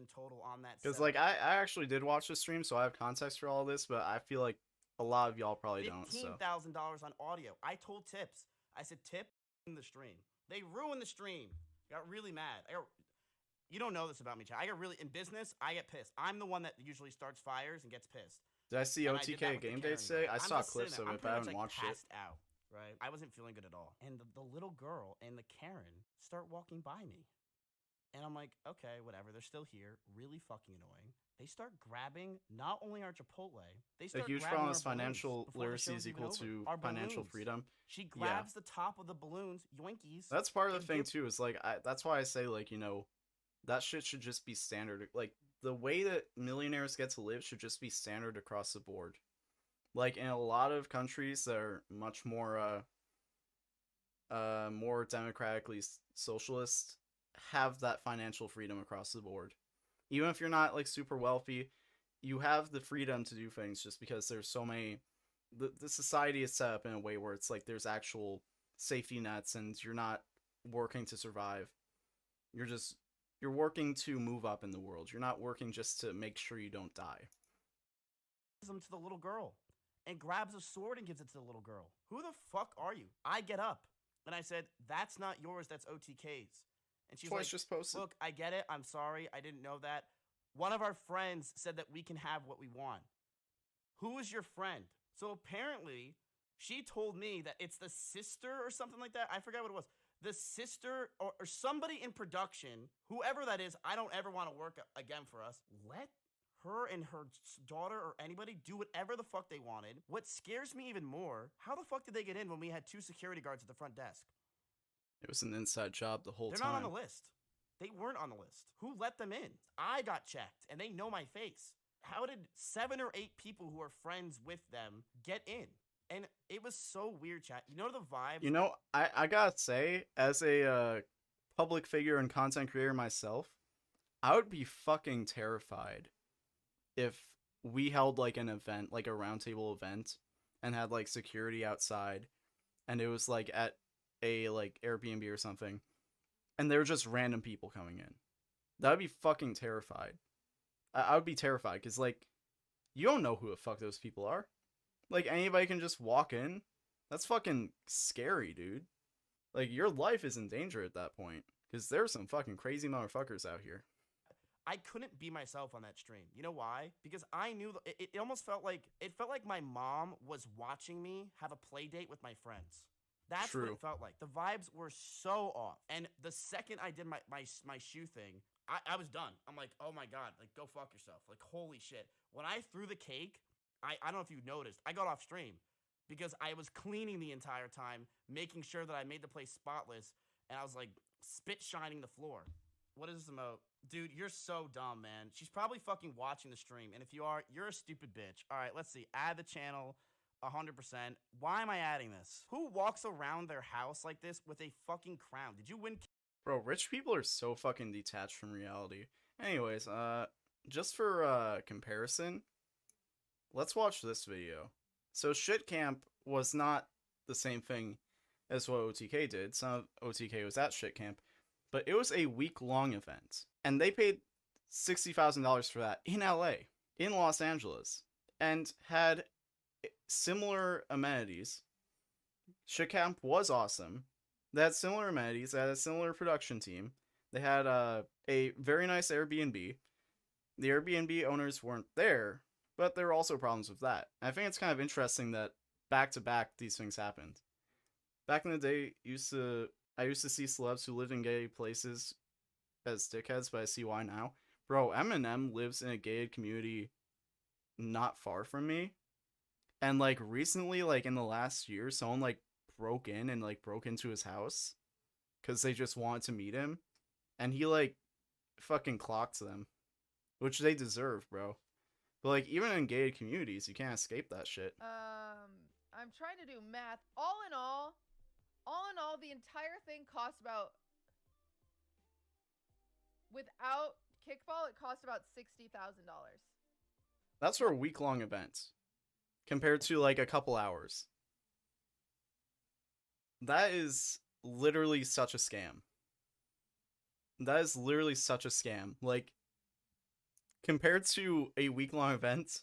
Speaker 2: total on that.
Speaker 1: Because like I actually did watch the stream, so I have context for all this, but I feel like a lot of y'all probably don't. So
Speaker 2: $15,000 on audio. I told Tips. I said, "Tip in the stream." They ruined the stream. Got really mad. You don't know this about me, Chad. I got really in business. I get pissed. I'm the one that usually starts fires and gets pissed.
Speaker 1: Did I see OTK game day today? I saw clips of it, but I haven't watched it.
Speaker 2: Passed out, right? I wasn't feeling good at all. And the little girl and the Karen start walking by me. And I'm like, okay, whatever. They're still here. Really fucking annoying. They start grabbing not only our Chipotle, they start
Speaker 1: a huge
Speaker 2: grabbing
Speaker 1: problem
Speaker 2: our
Speaker 1: is financial
Speaker 2: balloons before the
Speaker 1: literacy
Speaker 2: show's
Speaker 1: is
Speaker 2: even
Speaker 1: equal
Speaker 2: over.
Speaker 1: to
Speaker 2: Our
Speaker 1: financial
Speaker 2: balloons.
Speaker 1: freedom.
Speaker 2: She grabs the top of the balloons, yoinkies.
Speaker 1: That's part of the
Speaker 2: and
Speaker 1: thing
Speaker 2: gives-
Speaker 1: too. Is like that's why I say like that shit should just be standard. Like the way that millionaires get to live should just be standard across the board. Like in a lot of countries that are much more more democratically socialist, have that financial freedom across the board. Even if you're not like super wealthy, you have the freedom to do things just because there's so many. The society is set up in a way where it's like there's actual safety nets and you're not working to survive. You're working to move up in the world. You're not working just to make sure you don't die.
Speaker 2: Him to the little girl and grabs a sword and gives it to the little girl. Who the fuck are you? I get up and I said, that's not yours, that's OTK's. And she's
Speaker 1: Twice
Speaker 2: like,
Speaker 1: just posted.
Speaker 2: look, I get it, I'm sorry, I didn't know that. One of our friends said that we can have what we want. Who is your friend? So apparently, she told me that it's the sister or something like that. I forgot what it was. The sister or somebody in production, whoever that is, I don't ever want to work again for us. Let her and her daughter or anybody do whatever the fuck they wanted. What scares me even more, how the fuck did they get in when we had 2 security guards at the front desk?
Speaker 1: It was an inside job the whole
Speaker 2: They're
Speaker 1: time.
Speaker 2: not on the list. They weren't on the list. Who let them in? I got checked, and they know my face. How did 7 or 8 people who are friends with them get in? And it was so weird, chat. You know the vibe?
Speaker 1: You know, I gotta say, as a public figure and content creator myself, I would be fucking terrified if we held like an event, like a roundtable event, and had like security outside, and it was like at a like Airbnb or something, and there were just random people coming in. That would be fucking terrified. I would be terrified because like you don't know who the fuck those people are. Like anybody can just walk in. That's fucking scary, dude. Like your life is in danger at that point because there's some fucking crazy motherfuckers out here.
Speaker 2: I couldn't be myself on that stream. You know why? Because I knew it almost felt like my mom was watching me have a play date with my friends. That's what
Speaker 1: True.
Speaker 2: it felt like. The vibes were so off. And the second I did my shoe thing, I was done. I'm like, oh my God, like go fuck yourself. Like holy shit. When I threw the cake, I don't know if you noticed, I got off stream because I was cleaning the entire time, making sure that I made the place spotless, and I was like spit shining the floor. What is this emote? Dude, you're so dumb, man. She's probably fucking watching the stream, and if you are, you're a stupid bitch. All right, let's see. Add the channel 100%. Why am I adding this? Who walks around their house like this with a fucking crown? Did you win?
Speaker 1: Bro, rich people are so fucking detached from reality. Anyways, just for comparison, let's watch this video. So Shit Camp was not the same thing as what OTK did. Some OTK was at Shit Camp, but it was a week-long event. And they paid $60,000 for that in LA, in Los Angeles, and had similar amenities. Shit Camp was awesome. They had similar amenities. They had a similar production team. They had a very nice Airbnb. The Airbnb owners weren't there, but there were also problems with that. And I think it's kind of interesting that back-to-back these things happened. Back in the day, I used to see celebs who lived in gay places as dickheads, but I see why now. Bro, Eminem lives in a gated community not far from me. And like recently, like in the last year, someone like broke into his house because they just wanted to meet him. And he like fucking clocked them, which they deserve, bro. But like even in gated communities, you can't escape that shit.
Speaker 8: I'm trying to do math. All in all, the entire thing cost about, without kickball, it cost about $60,000.
Speaker 1: That's for a week-long event, compared to like a couple hours. That is literally such a scam. That is literally such a scam. Like, compared to a week-long event,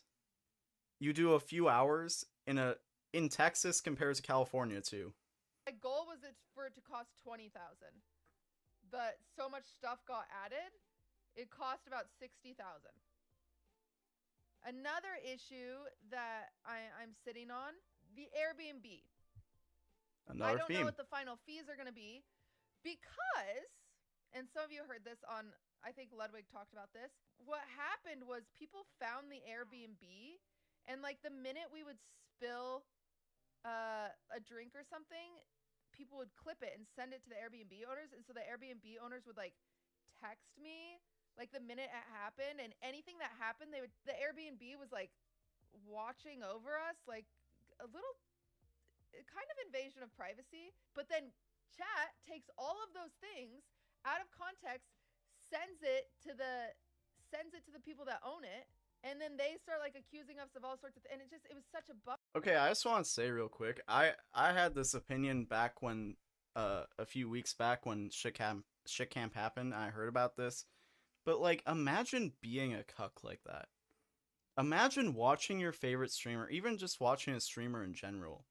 Speaker 1: you do a few hours in Texas compared to California too.
Speaker 8: My goal was for it to cost $20,000, but so much stuff got added, it cost about $60,000. Another issue that I'm sitting on, the Airbnb. I don't know what the final fees are going to be because, and some of you heard this on, I think Ludwig talked about this. What happened was people found the Airbnb, and like the minute we would spill a drink or something, people would clip it and send it to the Airbnb owners. And so the Airbnb owners would like text me like the minute it happened, and anything that happened, the Airbnb was like watching over us, like a little kind of invasion of privacy. But then chat takes all of those things out of context, sends it to the people that own it, And then they start like accusing us of all sorts of and it was such a bummer.
Speaker 1: Okay, I just want to say real quick, I had this opinion back when a few weeks back when shit camp happened. I heard about this, but like, imagine being a cuck like that. Imagine watching your favorite streamer, even just watching a streamer in general,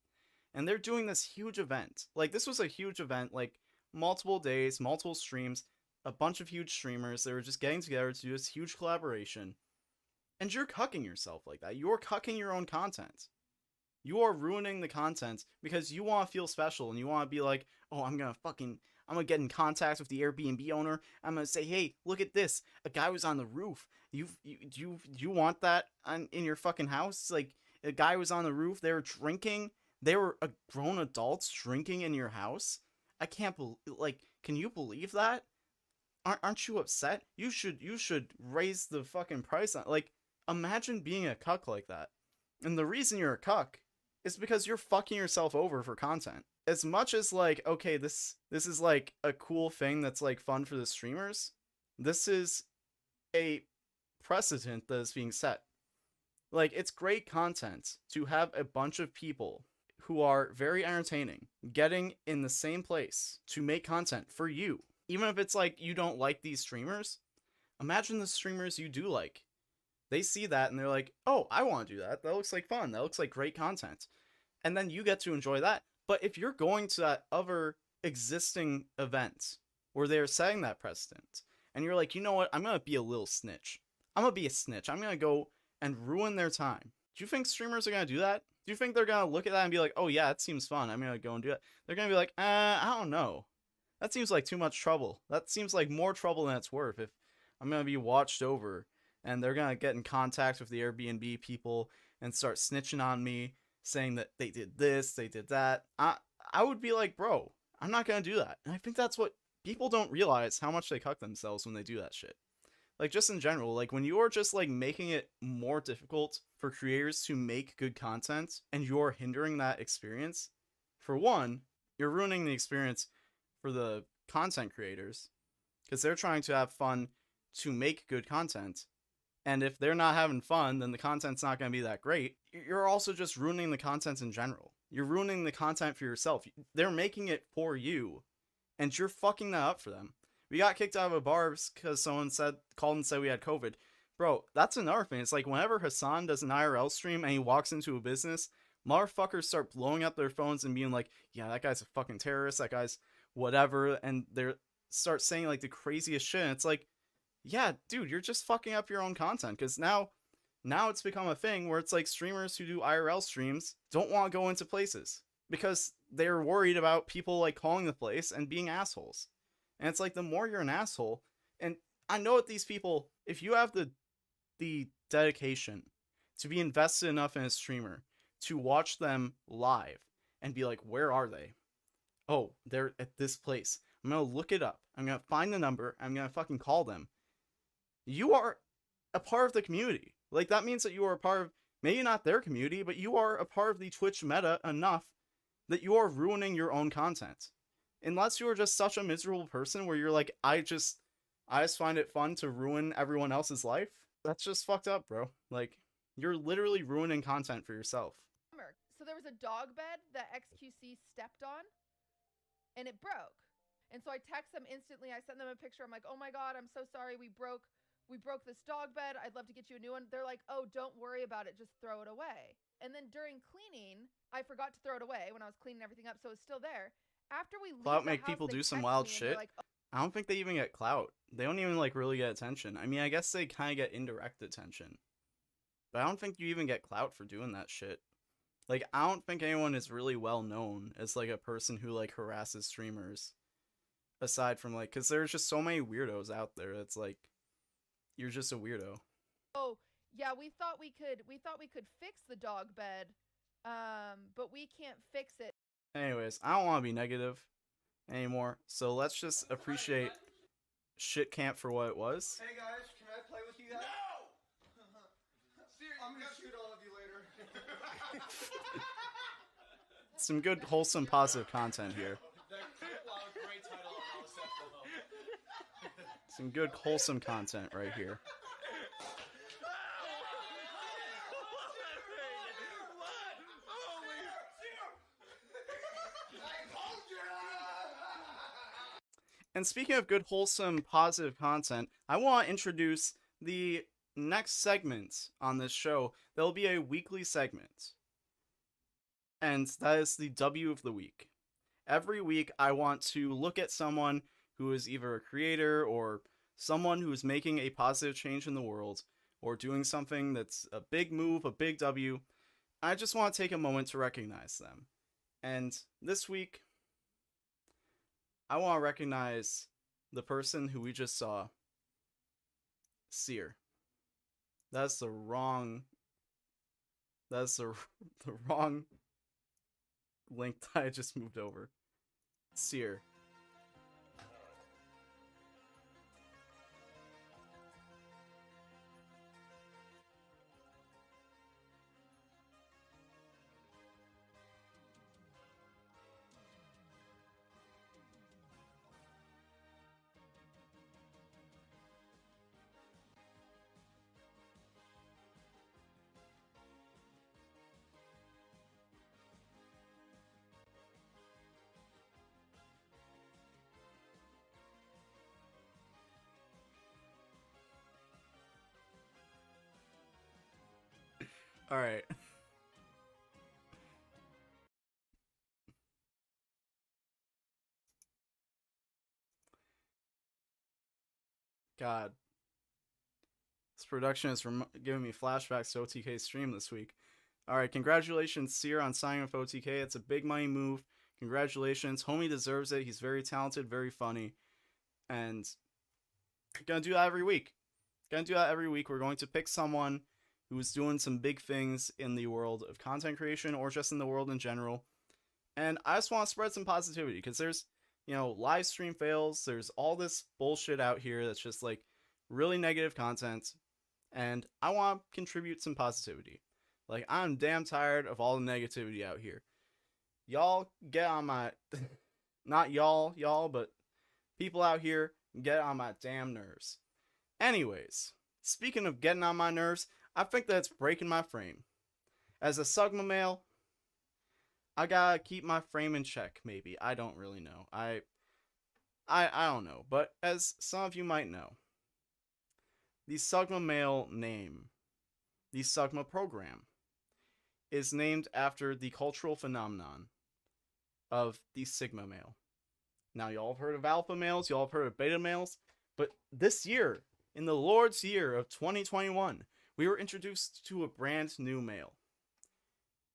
Speaker 1: and they're doing this huge event. Like, this was a huge event, like multiple days, multiple streams, a bunch of huge streamers. They were just getting together to do this huge collaboration, and you're cucking yourself like that. You're cucking your own content. You are ruining the content because you want to feel special and you want to be like, oh, I'm gonna get in contact with the Airbnb owner. I'm gonna say, hey, look at this. A guy was on the roof. You want that in your fucking house? Like, a guy was on the roof. They were drinking. They were grown adults drinking in your house. I can't believe. Like, can you believe that? Aren't you upset? You should raise the fucking price on. Like, imagine being a cuck like that. And the reason you're a cuck is because you're fucking yourself over for content. As much as, like, okay, this is like a cool thing that's like fun for the streamers, this is a precedent that is being set. Like, it's great content to have a bunch of people who are very entertaining getting in the same place to make content for you. Even if it's like you don't like these streamers, imagine the streamers you do like. They see that and they're like, oh, I want to do that. That looks like fun. That looks like great content. And then you get to enjoy that. But if you're going to that other existing event where they're setting that precedent, and you're like, you know what, I'm going to be a little snitch. I'm going to be a snitch. I'm going to go and ruin their time. Do you think streamers are going to do that? Do you think they're going to look at that and be like, oh yeah, it seems fun. I'm going to go and do it. They're going to be like, I don't know. That seems like too much trouble. That seems like more trouble than it's worth if I'm going to be watched over. And they're going to get in contact with the Airbnb people and start snitching on me, saying that they did this, they did that. I would be like, bro, I'm not going to do that. And I think that's what people don't realize, how much they cuck themselves when they do that shit. Like, just in general, like, when you're just, like, making it more difficult for creators to make good content and you're hindering that experience, for one, you're ruining the experience for the content creators because they're trying to have fun to make good content. And if they're not having fun, then the content's not going to be that great. You're also just ruining the content in general. You're ruining the content for yourself. They're making it for you, and you're fucking that up for them. We got kicked out of a bar because someone called and said we had COVID. Bro, that's another thing. It's like whenever Hassan does an IRL stream and he walks into a business, motherfuckers start blowing up their phones and being like, yeah, that guy's a fucking terrorist. That guy's whatever. And they start saying like the craziest shit. And it's like, yeah, dude, you're just fucking up your own content, because now it's become a thing where it's like streamers who do IRL streams don't want to go into places because they're worried about people like calling the place and being assholes. And it's like, the more you're an asshole, and I know that these people, if you have the dedication to be invested enough in a streamer to watch them live and be like, where are they? Oh, they're at this place. I'm going to look it up. I'm going to find the number. I'm going to fucking call them. You are a part of the community. Like, that means that you are a part of, maybe not their community, but you are a part of the Twitch meta enough that you are ruining your own content. Unless you are just such a miserable person where you're like, I just find it fun to ruin everyone else's life. That's just fucked up, bro. Like, you're literally ruining content for yourself.
Speaker 8: So there was a dog bed that XQC stepped on, and it broke. And so I text them instantly. I sent them a picture. I'm like, oh my God, I'm so sorry. We broke this dog bed. I'd love to get you a new one. They're like, oh, don't worry about it. Just throw it away. And then during cleaning, I forgot to throw it away when I was cleaning everything up. So it's still there. After we leave
Speaker 1: Clout
Speaker 8: the
Speaker 1: make
Speaker 8: house,
Speaker 1: people
Speaker 8: they
Speaker 1: do some
Speaker 8: text
Speaker 1: wild
Speaker 8: me and
Speaker 1: shit.
Speaker 8: they're like, oh.
Speaker 1: I don't think they even get clout. They don't even like really get attention. I mean, I guess they kind of get indirect attention. But I don't think you even get clout for doing that shit. Like, I don't think anyone is really well known as like a person who like harasses streamers. Aside from like, because there's just so many weirdos out there. It's like, you're just a weirdo.
Speaker 8: Oh yeah, we thought we could fix the dog bed, but we can't fix it.
Speaker 1: Anyways, I don't want to be negative anymore, so let's just appreciate shit camp for what it was.
Speaker 9: Hey guys, can I play with you guys? No! I'm gonna shoot all of you later.
Speaker 1: Some good, wholesome, positive content here. Some good, wholesome content right here. And speaking of good, wholesome, positive content, I want to introduce the next segment on this show. There'll be a weekly segment. And that is the W of the week. Every week, I want to look at someone who is either a creator or someone who is making a positive change in the world or doing something that's a big move, a big W. I just want to take a moment to recognize them. And this week, I want to recognize the person who we just saw, Seer. That's the wrong link that I just moved over. Seer. All right. God. This production is giving me flashbacks to OTK's stream this week. Alright, congratulations, Seer, on signing with OTK. It's a big money move. Congratulations. Homie deserves it. He's very talented, very funny. And gonna do that every week. We're going to pick someone who's doing some big things in the world of content creation or just in the world in general. And I just want to spread some positivity because there's, live stream fails. There's all this bullshit out here that's just like really negative content. And I want to contribute some positivity. Like, I'm damn tired of all the negativity out here. Y'all get on my, not y'all, but people out here get on my damn nerves. Anyways, speaking of getting on my nerves, I think that's breaking my frame. As a Sugma male, I gotta keep my frame in check, maybe. I don't really know. I don't know. But as some of you might know, the Sugma male name, the Sugma program, is named after the cultural phenomenon of the Sigma male. Now, y'all have heard of alpha males, y'all have heard of beta males, but this year, in the Lord's year of 2021, we were introduced to a brand new male,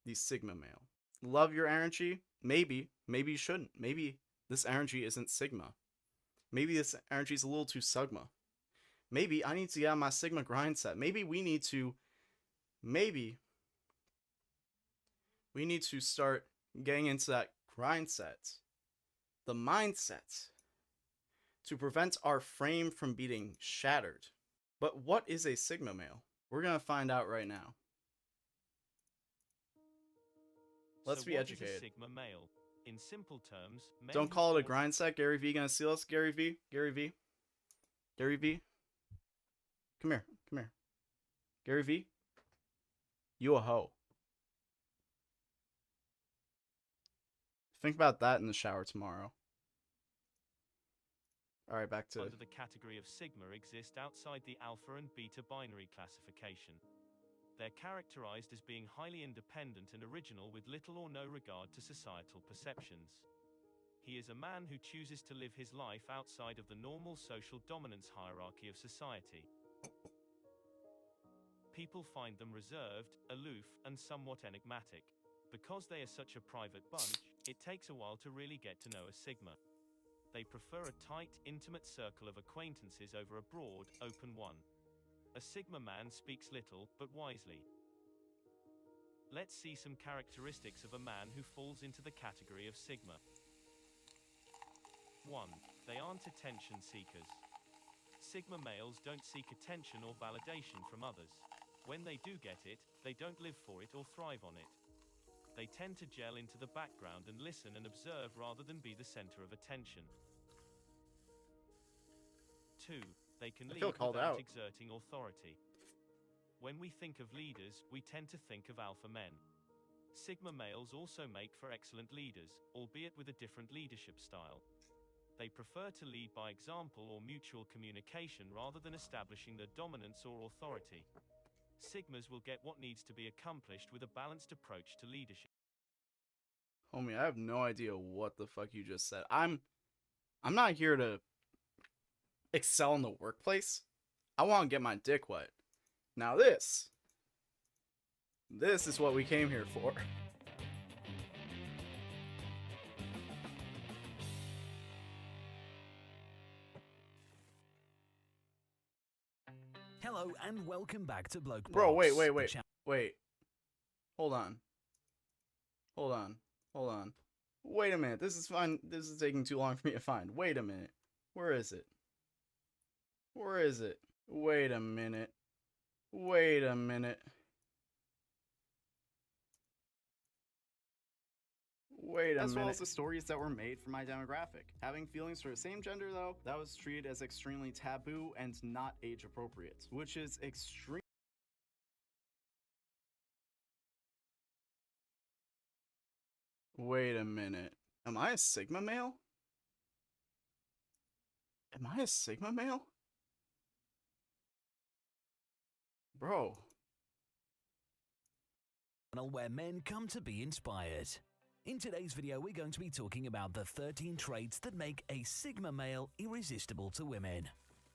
Speaker 1: the Sigma male. Love your energy? Maybe you shouldn't. Maybe this energy isn't Sigma. Maybe this energy is a little too Sugma. Maybe I need to get on my Sigma grind set. Maybe we need to start getting into that grind set, the mindset, to prevent our frame from being shattered. But what is a Sigma male? We're gonna find out right now. Let's be educated.
Speaker 10: Sigma male? In simple terms,
Speaker 1: don't call it a grind set. Gary V gonna steal us. Gary V. Come here. Gary V. You a hoe. Think about that in the shower tomorrow. Alright, back to...
Speaker 10: Under the category of Sigma exist outside the alpha and beta binary classification. They're characterized as being highly independent and original with little or no regard to societal perceptions. He is a man who chooses to live his life outside of the normal social dominance hierarchy of society. People find them reserved, aloof, and somewhat enigmatic. Because they are such a private bunch, it takes a while to really get to know a Sigma. They prefer a tight, intimate circle of acquaintances over a broad, open one. A Sigma man speaks little, but wisely. Let's see some characteristics of a man who falls into the category of Sigma. 1. They aren't attention seekers. Sigma males don't seek attention or validation from others. When they do get it, they don't live for it or thrive on it. They tend to gel into the background and listen and observe rather than be the center of attention. 2. They can lead without exerting authority. When we think of leaders, we tend to think of alpha men. Sigma males also make for excellent leaders, albeit with a different leadership style. They prefer to lead by example or mutual communication rather than establishing their dominance or authority. Sigmas will get what needs to be accomplished with a balanced approach to leadership.
Speaker 1: Homie, I have no idea what the fuck you just said. I'm not here to excel in the workplace. I want to get my dick wet. Now this is what we came here for.
Speaker 11: Hello and welcome back to Bloke
Speaker 1: Bro,
Speaker 11: Box,
Speaker 1: wait. Hold on. Wait a minute. This is fine. This is taking too long for me to find. Wait a minute. Where is it? Wait a minute. As well as the stories that were made for my demographic. Having feelings for the same gender, though, that was treated as extremely taboo and not age appropriate, which is extreme. Wait a minute. Am I a Sigma male? Bro.
Speaker 11: Where men come to be inspired. In today's video, we're going to be talking about the 13 traits that make a Sigma male irresistible to women.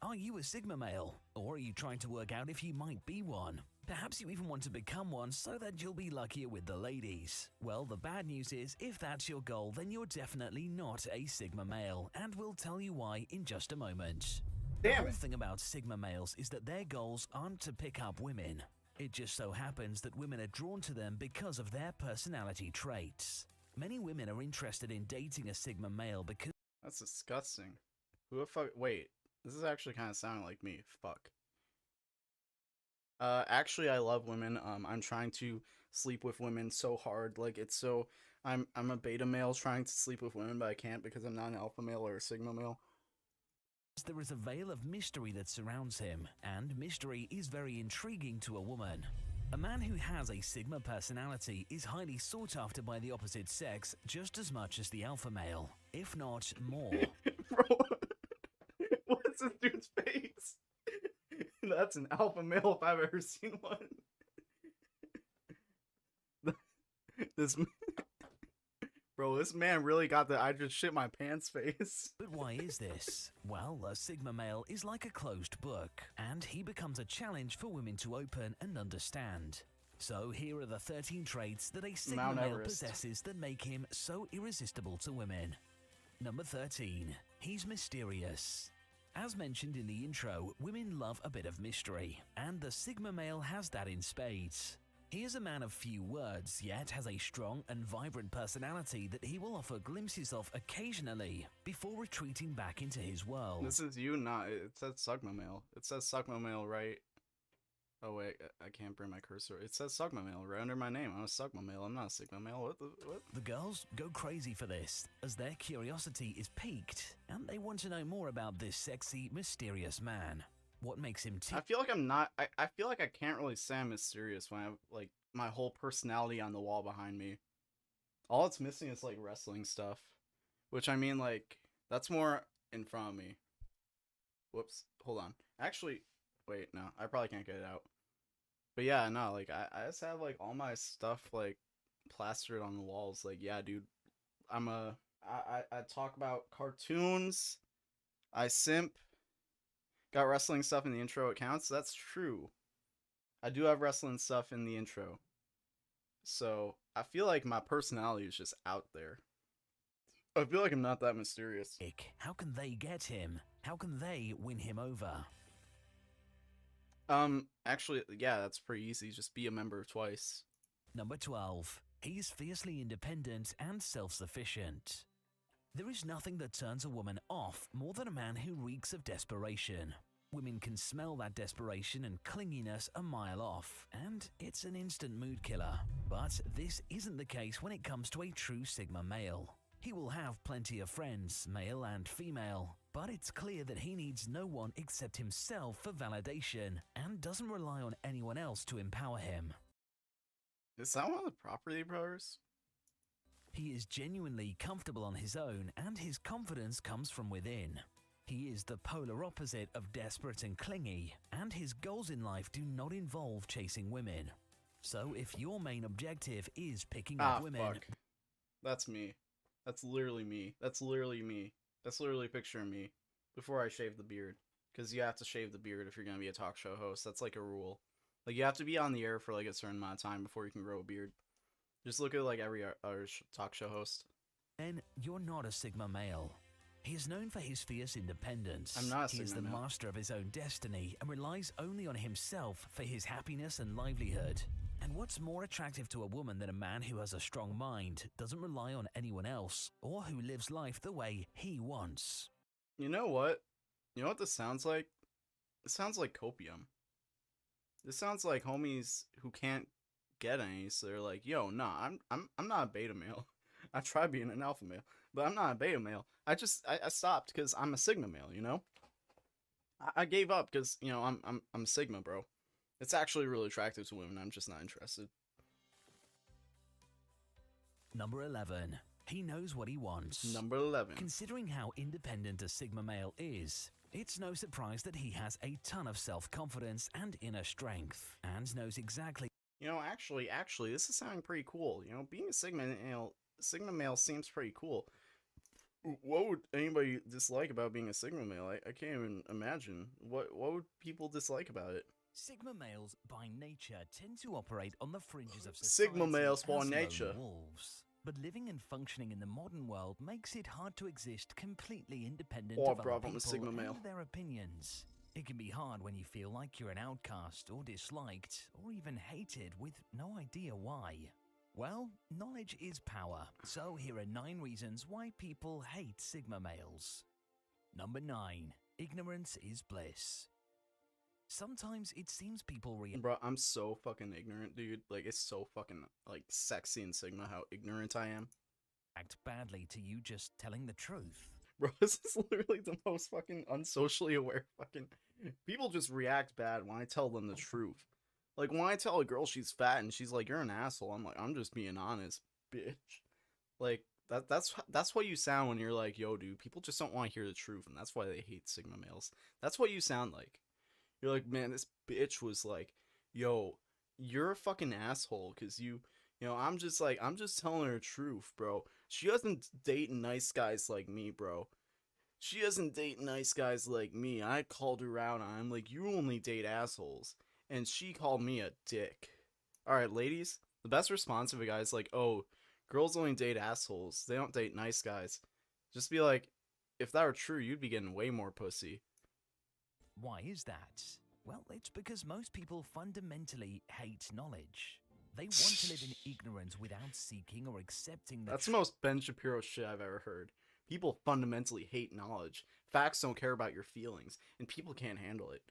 Speaker 11: Are you a Sigma male? Or are you trying to work out if you might be one? Perhaps you even want to become one so that you'll be luckier with the ladies. Well, the bad news is, if that's your goal, then you're definitely not a Sigma male, and we'll tell you why in just a moment. The whole thing about Sigma males is that their goals aren't to pick up women. It just so happens that women are drawn to them because of their personality traits. Many women are interested in dating a Sigma male because...
Speaker 1: That's disgusting. Who the fuck... Wait. This is actually kind of sounding like me. Fuck. Actually, I love women. I'm trying to sleep with women so hard. Like, it's so... I'm a beta male trying to sleep with women, but I can't because I'm not an alpha male or a Sigma male.
Speaker 11: There is a veil of mystery that surrounds him, and mystery is very intriguing to a woman. A man who has a Sigma personality is highly sought after by the opposite sex just as much as the alpha male, if not more.
Speaker 1: Bro, what's this dude's face? That's an alpha male if I've ever seen one. Bro, this man really got the I just shit my pants face.
Speaker 11: But why is this? Well, a Sigma male is like a closed book, and he becomes a challenge for women to open and understand. So here are the 13 traits that a Sigma male possesses that make him so irresistible to women. Number 13. He's mysterious. As mentioned in the intro, women love a bit of mystery, and the Sigma male has that in spades. He is a man of few words, yet has a strong and vibrant personality that he will offer glimpses of occasionally before retreating back into his world.
Speaker 1: This is you, not... It says Sugma male. It says Sugma male right... Oh wait, I can't bring my cursor. It says Sugma male right under my name. I'm a Sugma male. I'm not a Sigma male. What?
Speaker 11: The girls go crazy for this, as their curiosity is piqued, and they want to know more about this sexy, mysterious man. What makes him
Speaker 1: I feel like I'm not... I feel like I can't really say I'm mysterious when I have, like, my whole personality on the wall behind me. All it's missing is, like, wrestling stuff. Which, I mean, like, that's more in front of me. Whoops. Hold on. Actually, wait, no. I probably can't get it out. But yeah, no, like, I just have, like, all my stuff, like, plastered on the walls. Like, yeah, dude. I talk about cartoons. I simp. Got wrestling stuff in the intro, it counts? That's true. I do have wrestling stuff in the intro. So, I feel like my personality is just out there. I feel like I'm not that mysterious.
Speaker 11: How can they get him? How can they win him over?
Speaker 1: Actually, yeah, that's pretty easy. Just be a member twice.
Speaker 11: Number 12. He's fiercely independent and self-sufficient. There is nothing that turns a woman off more than a man who reeks of desperation. Women can smell that desperation and clinginess a mile off, and it's an instant mood killer. But this isn't the case when it comes to a true Sigma male. He will have plenty of friends, male and female, but it's clear that he needs no one except himself for validation, and doesn't rely on anyone else to empower him.
Speaker 1: Is that one of the Property Brothers?
Speaker 11: He is genuinely comfortable on his own, and his confidence comes from within. He is the polar opposite of desperate and clingy, and his goals in life do not involve chasing women. So if your main objective is picking up women...
Speaker 1: Fuck. That's me. That's literally me. That's literally me. That's literally picturing me before I shave the beard. Because you have to shave the beard if you're going to be a talk show host. That's like a rule. Like, you have to be on the air for like a certain amount of time before you can grow a beard. Just look at like every other talk show host.
Speaker 11: Then you're not a Sigma male. He is known for his fierce independence.
Speaker 1: I'm not a
Speaker 11: He is the
Speaker 1: Sigma male.
Speaker 11: master of his own destiny and relies only on himself for his happiness and livelihood. And what's more attractive to a woman than a man who has a strong mind, doesn't rely on anyone else, or who lives life the way he wants?
Speaker 1: You know what? You know what this sounds like? It sounds like copium. This sounds like homies who can't get any, so they're like, yo, nah, I'm not a beta male. I tried being an alpha male, but I'm not a beta male. I stopped because I'm a Sigma male, you know? I gave up because, you know, I'm a Sigma, bro. It's actually really attractive to women. I'm just not interested.
Speaker 11: Number 11. He knows what he wants.
Speaker 1: Number 11.
Speaker 11: Considering how independent a Sigma male is, it's no surprise that he has a ton of self-confidence and inner strength, and knows exactly...
Speaker 1: You know, actually, this is sounding pretty cool. You know, being a Sigma male seems pretty cool. What would anybody dislike about being a Sigma male? I can't even imagine. What would people dislike about it?
Speaker 11: Sigma males, by nature, tend to operate on the fringes of society.
Speaker 1: Sigma males by
Speaker 11: as lone
Speaker 1: nature.
Speaker 11: Wolves. But living and functioning in the modern world makes it hard to exist completely independent
Speaker 1: Oh,
Speaker 11: of
Speaker 1: bro,
Speaker 11: other
Speaker 1: I'm a
Speaker 11: people
Speaker 1: Sigma male.
Speaker 11: and their opinions. It can be hard when you feel like you're an outcast or disliked or even hated with no idea why. Well, knowledge is power, so here are 9 reasons why people hate Sigma males. Number 9. Ignorance is bliss. Sometimes it seems people
Speaker 1: Bro, I'm so fucking ignorant, dude. Like, it's so fucking, like, sexy in Sigma how ignorant I am.
Speaker 11: react badly to you just telling the truth.
Speaker 1: Bro, this is literally the most fucking unsocially aware fucking... People just react bad when I tell them the truth. Like, when I tell a girl she's fat and she's like, you're an asshole, I'm like, I'm just being honest, bitch. Like, that's what you sound when you're like, yo, dude, people just don't want to hear the truth, and that's why they hate Sigma males. That's what you sound like. You're like, man, this bitch was like, yo, you're a fucking asshole, because you know, I'm just telling her the truth, bro. She doesn't date nice guys like me, bro. She doesn't date nice guys like me. I called her out on him, like, you only date assholes. And she called me a dick. Alright, ladies, the best response of a guy is like, oh, girls only date assholes. They don't date nice guys. Just be like, if that were true, you'd be getting way more pussy.
Speaker 11: Why is that? Well, it's because most people fundamentally hate knowledge. They want to live in ignorance without seeking or accepting the
Speaker 1: That's the most Ben Shapiro shit I've ever heard. People fundamentally hate knowledge. Facts don't care about your feelings, and people can't handle it.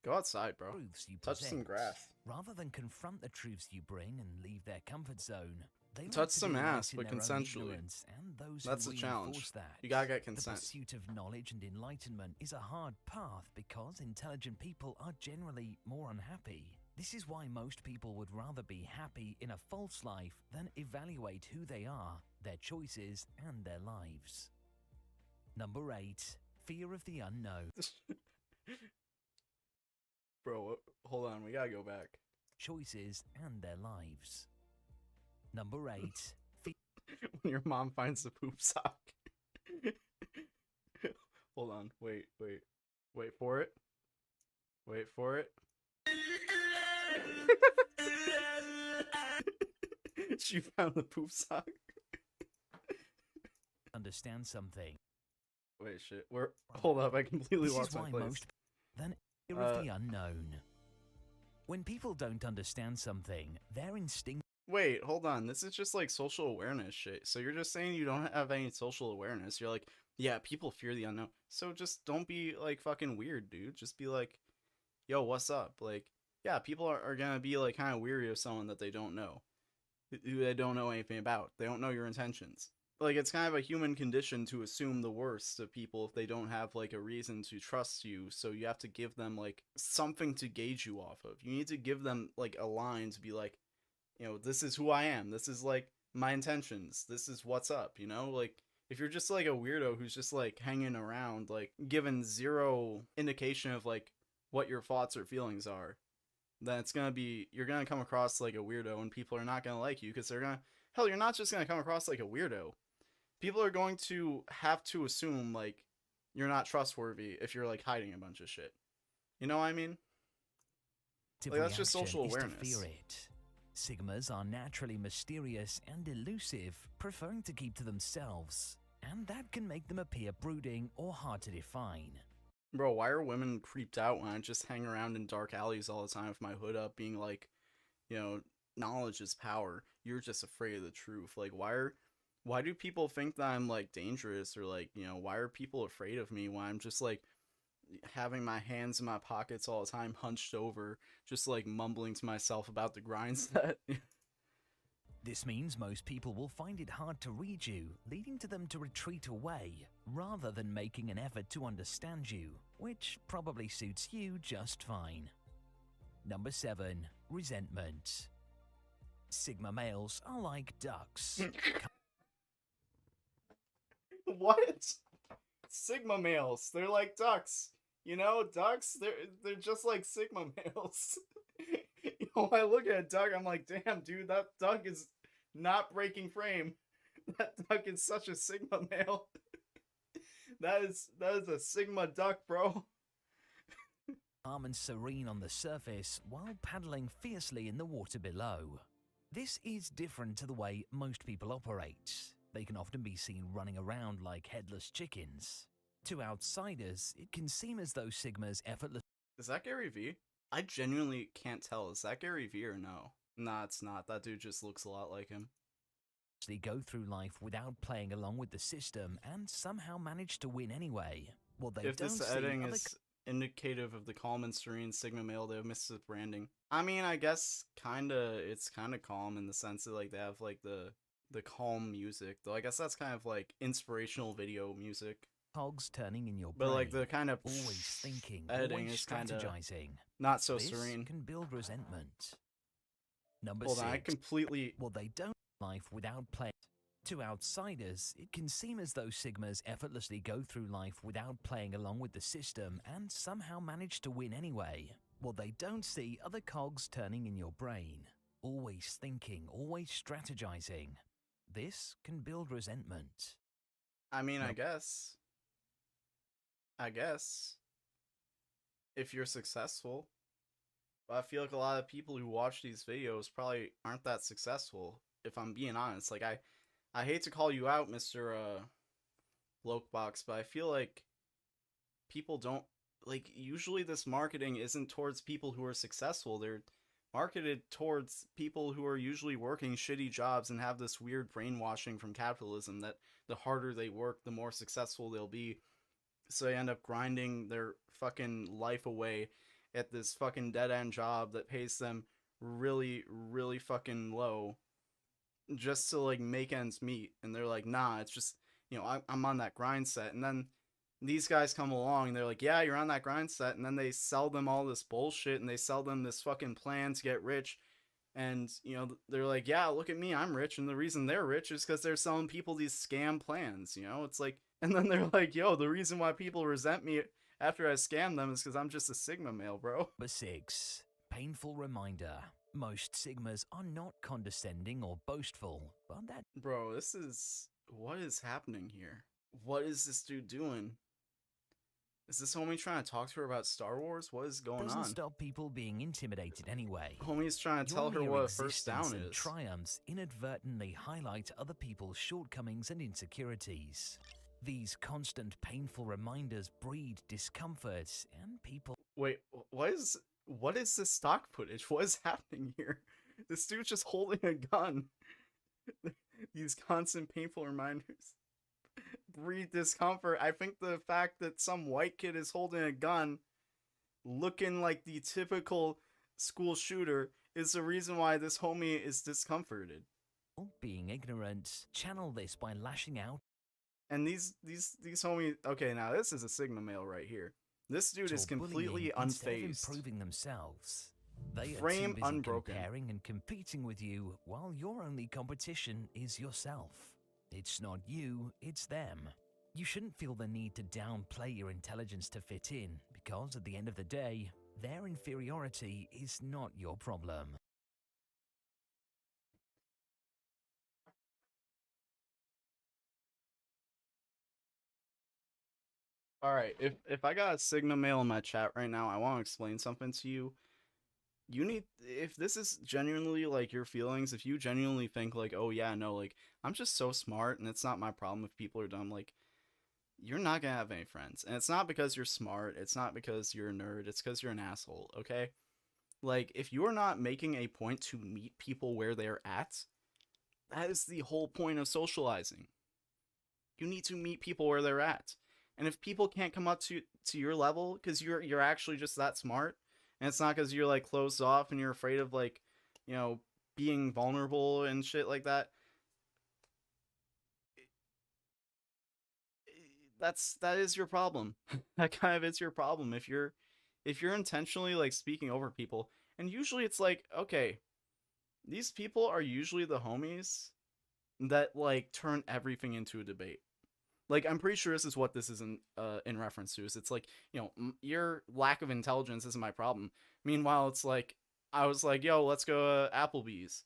Speaker 1: Go outside, bro. Touch some grass.
Speaker 11: Rather than confront the truths you bring and leave their comfort zone, they
Speaker 1: Touch
Speaker 11: like to
Speaker 1: some
Speaker 11: be
Speaker 1: ass,
Speaker 11: right
Speaker 1: but
Speaker 11: in their own
Speaker 1: consensually.
Speaker 11: ignorance, and those
Speaker 1: That's
Speaker 11: who
Speaker 1: the challenge.
Speaker 11: reinforce that.
Speaker 1: You gotta get
Speaker 11: The
Speaker 1: consent.
Speaker 11: pursuit of knowledge and enlightenment is a hard path because intelligent people are generally more unhappy. This is why most people would rather be happy in a false life than evaluate who they are, their choices, and their lives. Number 8. Fear of the unknown.
Speaker 1: Bro, hold on, we gotta go back.
Speaker 11: Choices and their lives. Number 8.
Speaker 1: When your mom finds the poop sock. Hold on, wait for it. Wait for it. She found the poop sock.
Speaker 11: Understand something.
Speaker 1: Wait, shit. Hold up, I completely
Speaker 11: This
Speaker 1: lost
Speaker 11: is
Speaker 1: my
Speaker 11: why
Speaker 1: place.
Speaker 11: most then fear of the unknown. When people don't understand something, their instinct.
Speaker 1: Wait, hold on. This is just like social awareness shit. So you're just saying you don't have any social awareness. You're like, yeah, people fear the unknown. So just don't be like fucking weird, dude. Just be like, yo, what's up? Like, yeah, people are gonna be like kind of weary of someone that they don't know. Who they don't know anything about. They don't know your intentions. Like, it's kind of a human condition to assume the worst of people if they don't have, like, a reason to trust you, so you have to give them, like, something to gauge you off of. You need to give them, like, a line to be like, you know, this is who I am. This is, like, my intentions. This is what's up, you know? Like, if you're just like a weirdo who's just like hanging around, like given zero indication of like what your thoughts or feelings are, then it's gonna be, you're gonna come across like a weirdo, and people are not gonna like you because they're gonna, hell, you're not just gonna come across like a weirdo. People are going to have to assume like you're not trustworthy if you're like hiding a bunch of shit. You know what I mean? Like, that's just social awareness.
Speaker 11: To fear it. Sigmas are naturally mysterious and elusive, preferring to keep to themselves, and that can make them appear brooding or hard to define.
Speaker 1: Bro, why are women creeped out when I just hang around in dark alleys all the time with my hood up, being like, you know, knowledge is power. You're just afraid of the truth. Like, why do people think that I'm like dangerous, or like, you know, why are people afraid of me when I'm just like having my hands in my pockets all the time, hunched over, just like mumbling to myself about the grind set?
Speaker 11: This means most people will find it hard to read you, leading to them to retreat away, rather than making an effort to understand you, which probably suits you just fine. Number 7. Resentment. Sigma males are like ducks.
Speaker 1: What? Sigma males, they're like ducks. You know, ducks, they're just like Sigma males. You know, I look at a duck, I'm like, damn, dude, that duck is not breaking frame. That duck is such a Sigma male. That is a Sigma duck, bro.
Speaker 11: Calm and serene on the surface while paddling fiercely in the water below. This is different to the way most people operate. They can often be seen running around like headless chickens. To outsiders, it can seem as though Sigmas effortlessly...
Speaker 1: Is that Gary Vee? I genuinely can't tell. Is that Gary Vee or no? Nah, it's not. That dude just looks a lot like him.
Speaker 11: Go through life without playing along with the system and somehow manage to win anyway. Well, they
Speaker 1: if
Speaker 11: don't
Speaker 1: this
Speaker 11: see
Speaker 1: editing
Speaker 11: other...
Speaker 1: is indicative of the calm and serene Sigma male, they have missed the branding. I mean, I guess it's kinda calm in the sense that like they have like the calm music, though I guess that's kind of like inspirational video music.
Speaker 11: Cogs turning in your
Speaker 1: but
Speaker 11: brain,
Speaker 1: like the kind of
Speaker 11: always thinking,
Speaker 1: editing
Speaker 11: always
Speaker 1: is kind of
Speaker 11: strategizing.
Speaker 1: not so
Speaker 11: This
Speaker 1: serene.
Speaker 11: can build resentment. Number
Speaker 1: Hold
Speaker 11: 6.
Speaker 1: on, I completely...
Speaker 11: Well, they don't life without playing. To outsiders, it can seem as though Sigmas effortlessly go through life without playing along with the system and somehow manage to win anyway. Well, they don't see other cogs turning in your brain, always thinking, always strategizing. This can build resentment.
Speaker 1: I mean, I guess if you're successful, but I feel like a lot of people who watch these videos probably aren't that successful, if I'm being honest. Like, I hate to call you out, Mr. Blokebox, but I feel like people don't, like, usually this marketing isn't towards people who are successful. They're marketed towards people who are usually working shitty jobs and have this weird brainwashing from capitalism that the harder they work, the more successful they'll be. So they end up grinding their fucking life away at this fucking dead-end job that pays them really, really fucking low just to, like, make ends meet. And they're like, nah, it's just, you know, I'm on that grind set. And then these guys come along and they're like, yeah, you're on that grind set. And then they sell them all this bullshit and they sell them this fucking plan to get rich. And, you know, they're like, yeah, look at me, I'm rich. And the reason they're rich is because they're selling people these scam plans, you know? It's like, and then they're like, yo, the reason why people resent me after I scam them is because I'm just a Sigma male, bro.
Speaker 11: Number 6. Painful reminder. Most Sigmas are not condescending or boastful, but that...
Speaker 1: Bro, what is happening here? What is this dude doing? Is this homie trying to talk to her about Star Wars? What is going
Speaker 11: doesn't
Speaker 1: on?
Speaker 11: stop people being intimidated anyway.
Speaker 1: Homie's trying to tell her what a first down is.
Speaker 11: Triumphs inadvertently highlight other people's shortcomings and insecurities. These constant painful reminders breed discomfort and people...
Speaker 1: Wait, what is this stock footage? What is happening here? This dude's just holding a gun. These constant painful reminders breed discomfort. I think the fact that some white kid is holding a gun looking like the typical school shooter is the reason why this homie is discomforted.
Speaker 11: Being ignorant, channel this by lashing out.
Speaker 1: And these homies, okay, now this is a Sigma male right here. This dude is completely unfazed.
Speaker 11: Improving themselves. They are
Speaker 1: Frame
Speaker 11: too busy
Speaker 1: unbroken.
Speaker 11: comparing and competing with you while your only competition is yourself. It's not you, it's them. You shouldn't feel the need to downplay your intelligence to fit in, because at the end of the day, their inferiority is not your problem.
Speaker 1: All right, if I got a Sigma male in my chat right now, I want to explain something to you. You need, if this is genuinely like your feelings, if you genuinely think like, oh yeah, no, like I'm just so smart and it's not my problem if people are dumb, like you're not gonna have any friends. And it's not because you're smart, it's not because you're a nerd, it's because you're an asshole, okay? Like, if you're not making a point to meet people where they're at, that is the whole point of socializing. You need to meet people where they're at. And if people can't come up to your level because you're actually just that smart, and it's not because you're like closed off and you're afraid of like, you know, being vulnerable and shit like that, that is your problem. That kind of is your problem if you're intentionally like speaking over people. And usually it's like, okay, these people are usually the homies that like turn everything into a debate. Like, I'm pretty sure this is what this is in reference to. Is it's like, you know, your lack of intelligence isn't my problem. Meanwhile, it's like, I was like, yo, let's go Applebee's.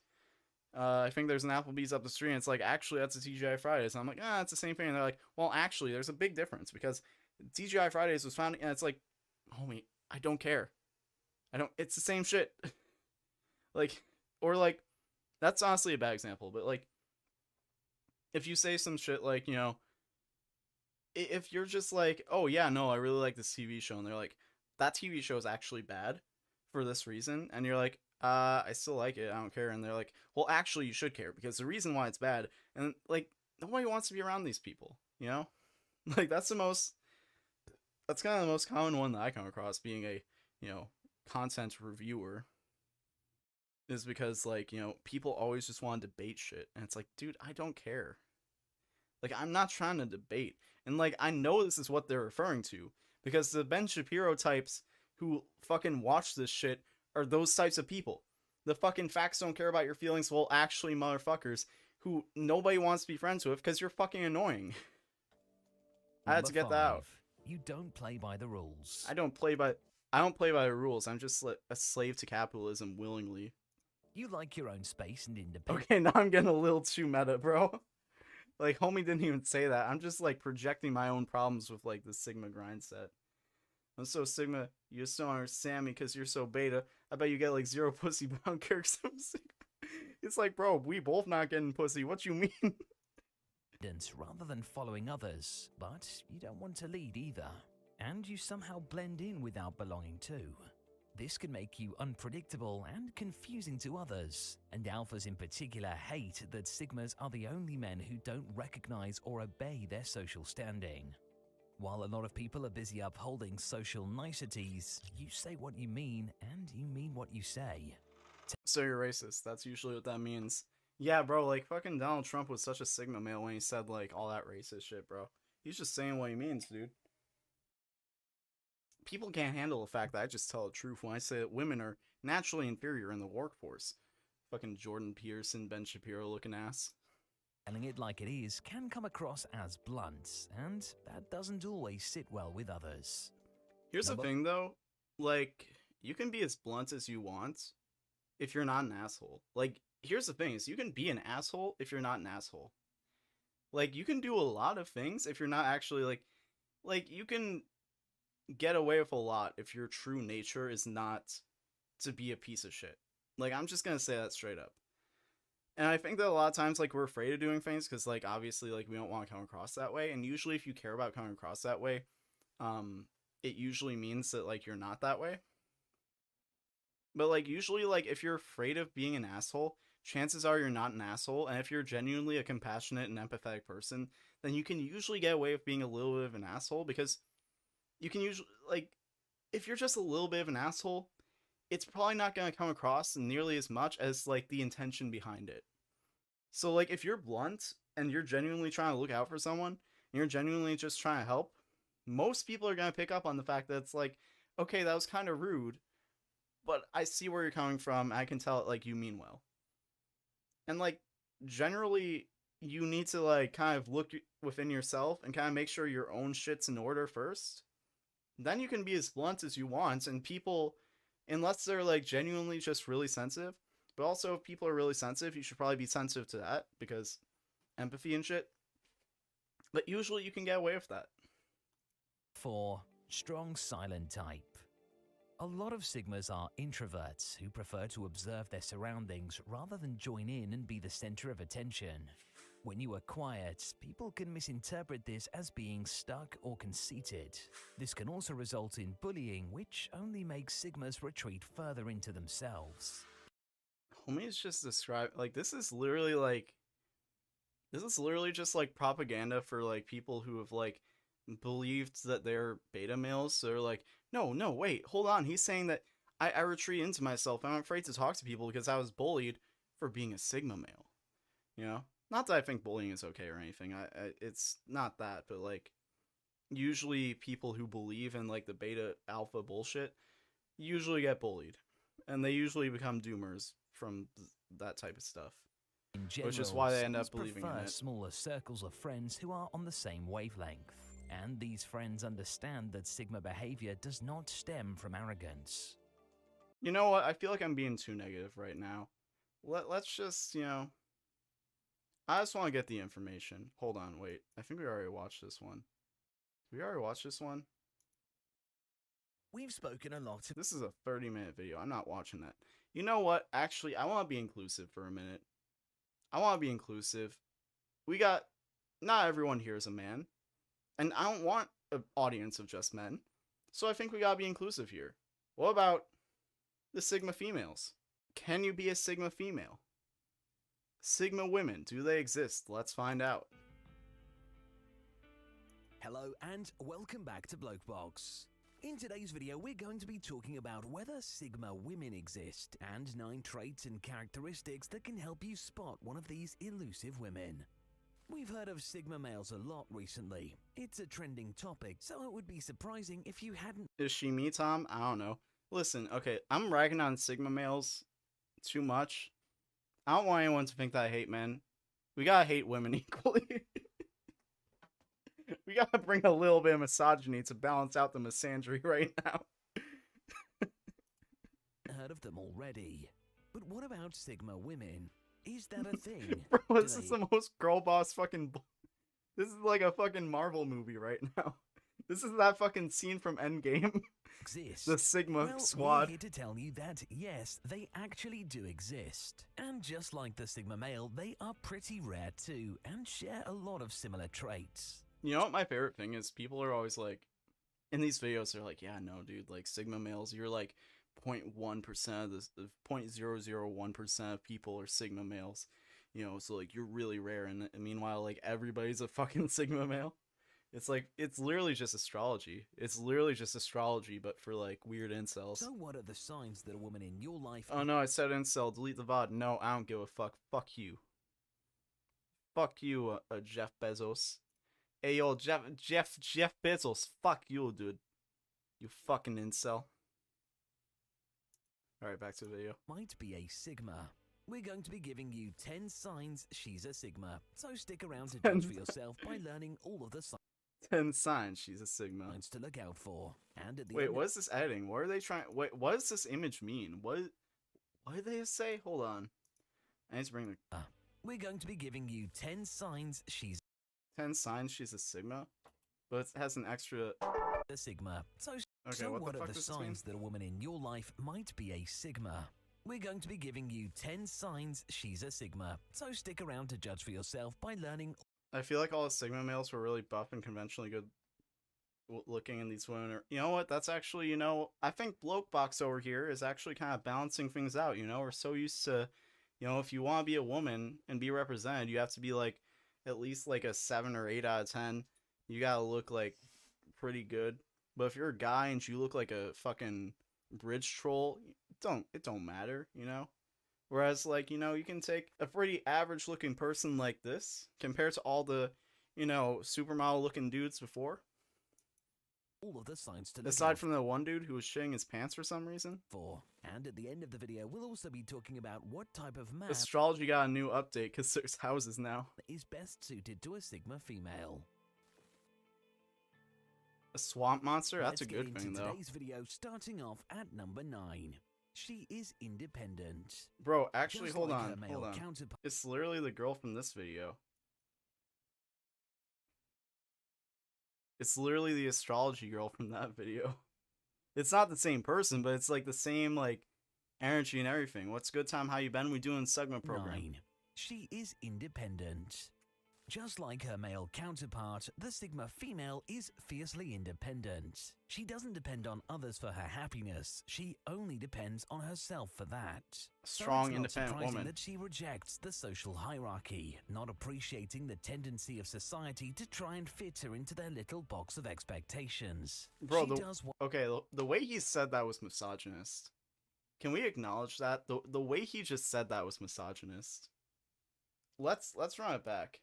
Speaker 1: I think there's an Applebee's up the street, and it's like, actually, that's a TGI Fridays. And I'm like, it's the same thing. And they're like, well, actually, there's a big difference, because TGI Fridays was founded, and it's like, homie, I don't care. It's the same shit. Like, or like, that's honestly a bad example, but like, if you say some shit like, you know, if you're just like, oh yeah, no, I really like this TV show, and they're like, that TV show is actually bad for this reason, and you're like, I still like it, I don't care, and they're like, well, actually, you should care, because the reason why it's bad, and like, nobody wants to be around these people, you know? Like, that's kind of the most common one that I come across, being a, you know, content reviewer, is because, like, you know, people always just want to debate shit, and it's like, dude, I don't care. Like, I'm not trying to debate. And, like, I know this is what they're referring to, because the Ben Shapiro types who fucking watch this shit are those types of people. The fucking facts don't care about your feelings, well, actually, motherfuckers, who nobody wants to be friends with because you're fucking annoying. I had to get that out.
Speaker 11: You don't play by the rules.
Speaker 1: I don't play by the rules. I'm just a slave to capitalism willingly.
Speaker 11: You like your own space and independence.
Speaker 1: Okay, now I'm getting a little too meta, bro. Like, homie didn't even say that. I'm just, like, projecting my own problems with, like, the Sigma grind set. I'm so Sigma, you just don't understand me because you're so beta. I bet you get, like, 0 pussy brown kirks from Sigma. It's like, bro, we both not getting pussy. What you mean?
Speaker 11: Rather than following others, but you don't want to lead either. And you somehow blend in without belonging too. This can make you unpredictable and confusing to others, and alphas in particular hate that Sigmas are the only men who don't recognize or obey their social standing. While a lot of people are busy upholding social niceties, you say what you mean, and you mean what you say.
Speaker 1: So you're racist. That's usually what that means. Yeah, bro, like, fucking Donald Trump was such a Sigma male when he said, like, all that racist shit, bro. He's just saying what he means, dude. People can't handle the fact that I just tell the truth when I say that women are naturally inferior in the workforce. Fucking Jordan Peterson, Ben Shapiro looking ass.
Speaker 11: Telling it like it is can come across as blunt, and that doesn't always sit well with others.
Speaker 1: Here's the thing, though. Like, you can be as blunt as you want if you're not an asshole. Like, here's the thing, is you can be an asshole if you're not an asshole. Like, you can do a lot of things if you're not actually, like, you can get away with a lot if your true nature is not to be a piece of shit. Like, I'm just gonna say that straight up. And I think that a lot of times, like, we're afraid of doing things because, like, obviously, like, we don't want to come across that way. And usually if you care about coming across that way, it usually means that, like, you're not that way. But, like, usually, like, if you're afraid of being an asshole, chances are you're not an asshole. And if you're genuinely a compassionate and empathetic person, then you can usually get away with being a little bit of an asshole, because you can usually, like, if you're just a little bit of an asshole, it's probably not going to come across nearly as much as, like, the intention behind it. So, like, if you're blunt and you're genuinely trying to look out for someone, and you're genuinely just trying to help, most people are going to pick up on the fact that it's like, okay, that was kind of rude, but I see where you're coming from. I can tell, like, you mean well. And, like, generally, you need to, like, kind of look within yourself and kind of make sure your own shit's in order first. Then you can be as blunt as you want, and people, unless they're, like, genuinely just really sensitive, but also if people are really sensitive, you should probably be sensitive to that, because empathy and shit. But usually you can get away with that.
Speaker 11: 4. Strong silent type. A lot of Sigmas are introverts who prefer to observe their surroundings rather than join in and be the center of attention. When you are quiet, people can misinterpret this as being stuck or conceited. This can also result in bullying, which only makes Sigmas retreat further into themselves.
Speaker 1: Homie's just described, like, this is literally just like propaganda for like people who have like believed that they're beta males. So they're like, no, wait, hold on. He's saying that I retreat into myself. I'm afraid to talk to people because I was bullied for being a Sigma male. You know? Not that I think bullying is okay or anything. It's not that, but like, usually people who believe in like the beta alpha bullshit usually get bullied. And they usually become doomers from that type of stuff.
Speaker 11: In general,
Speaker 1: which is why they end up
Speaker 11: Sigmas
Speaker 1: believing in
Speaker 11: prefer
Speaker 1: it.
Speaker 11: smaller circles of friends who are on the same wavelength. And these friends understand that Sigma behavior does not stem from arrogance.
Speaker 1: You know what? I feel like I'm being too negative right now. Let's just, you know... I just want to get the information. Hold on, wait. I think we already watched this one. Did we already watch this one?
Speaker 11: We've spoken a lot.
Speaker 1: This is a 30-minute video. I'm not watching that. You know what? Actually, I want to be inclusive for a minute. I want to be inclusive. Not everyone here is a man. And I don't want an audience of just men. So I think we gotta be inclusive here. What about the Sigma females? Can you be a Sigma female? Sigma women, do they exist? Let's find out.
Speaker 11: Hello and welcome back to Blokebox. In today's video, we're going to be talking about whether Sigma women exist and 9 traits and characteristics that can help you spot one of these elusive women. We've heard of Sigma males a lot recently. It's a trending topic, so it would be surprising if you hadn't.
Speaker 1: Is she me, Tom? I don't know. Listen, okay, I'm ragging on Sigma males too much. I don't want anyone to think that I hate men. We gotta hate women equally. We gotta bring a little bit of misogyny to balance out the misandry right now.
Speaker 11: Heard of them already. But what about Sigma women? Is that a thing?
Speaker 1: Bro, this is the most girl boss fucking... This is like a fucking Marvel movie right now. This is that fucking scene from Endgame.
Speaker 11: Exist.
Speaker 1: The Sigma
Speaker 11: well,
Speaker 1: squad.
Speaker 11: We're here to tell you that, yes, they actually do exist. And just like the Sigma male, they are pretty rare too, and share a lot of similar traits.
Speaker 1: You know what my favorite thing is? People are always like... In these videos, they're like, yeah, no, dude, like, Sigma males, you're like... 0.1% of the 0.001% of people are Sigma males, you know, so like you're really rare, and meanwhile like everybody's a fucking Sigma male. It's like, it's literally just astrology. It's literally just astrology, but for like weird incels.
Speaker 11: So what are the signs that a woman in your life...
Speaker 1: Oh no, I said incel, delete the VOD. No, I don't give a fuck. Fuck you. Fuck you, Jeff Bezos. Hey yo, Jeff Bezos, fuck you, dude. You fucking incel. Alright, back to the video.
Speaker 11: Might be a Sigma. We're going to be giving you 10 signs she's a Sigma, so stick around to judge for yourself by learning all of the
Speaker 1: 10 signs she's a Sigma.
Speaker 11: Signs to look out for. And at the
Speaker 1: Wait,
Speaker 11: end
Speaker 1: what is this editing? What are they trying... Wait, what does this image mean? What did they say? Hold on. I need to bring the...
Speaker 11: We're going to be giving you 10 signs she's
Speaker 1: 10 signs she's a Sigma? But it has an extra...
Speaker 11: a Sigma. So
Speaker 1: okay,
Speaker 11: what
Speaker 1: the
Speaker 11: are
Speaker 1: fuck
Speaker 11: the
Speaker 1: does this mean?
Speaker 11: signs that a woman in your life might be a Sigma? We're going to be giving you 10 signs she's a Sigma, so stick around to judge for yourself by learning.
Speaker 1: I feel like all the Sigma males were really buff and conventionally good looking, and these women are... You know what? That's actually, you know... I think Blokebox over here is actually kind of balancing things out, you know? We're so used to... You know, if you want to be a woman and be represented, you have to be like... At least like a 7 or 8 out of 10. You gotta look like... pretty good. But if you're a guy and you look like a fucking bridge troll, it don't matter, you know? Whereas, like, you know, you can take a pretty average looking person like this compared to all the, you know, supermodel looking dudes before.
Speaker 11: all of the sides to look
Speaker 1: Aside
Speaker 11: out
Speaker 1: from the one dude who was shitting his pants for some reason.
Speaker 11: for. And at the end of the video, we'll also be talking about what type of man
Speaker 1: Astrology got a new update because there's houses now.
Speaker 11: is best suited to a Sigma female.
Speaker 1: A swamp monster? That's
Speaker 11: Let's
Speaker 1: a
Speaker 11: get
Speaker 1: good
Speaker 11: into
Speaker 1: thing, though.
Speaker 11: today's video, starting off at number 9. She is independent.
Speaker 1: Bro, actually,
Speaker 11: Just
Speaker 1: hold
Speaker 11: like
Speaker 1: on,
Speaker 11: her male
Speaker 1: hold on.
Speaker 11: counterpart.
Speaker 1: It's literally the girl from this video. It's literally the astrology girl from that video. It's not the same person, but it's like the same like energy and everything. What's good, Tom? How you been? We doing Sugma program.
Speaker 11: 9. She is independent. Just like her male counterpart, the Sigma female is fiercely independent. She doesn't depend on others for her happiness. She only depends on herself for that.
Speaker 1: Strong,
Speaker 11: so it's not
Speaker 1: independent
Speaker 11: surprising
Speaker 1: woman.
Speaker 11: that she rejects the social hierarchy, not appreciating the tendency of society to try and fit her into their little box of expectations.
Speaker 1: Bro,
Speaker 11: She does what
Speaker 1: okay, the way he said that was misogynist. Can we acknowledge that? The way he just said that was misogynist. Let's run it back.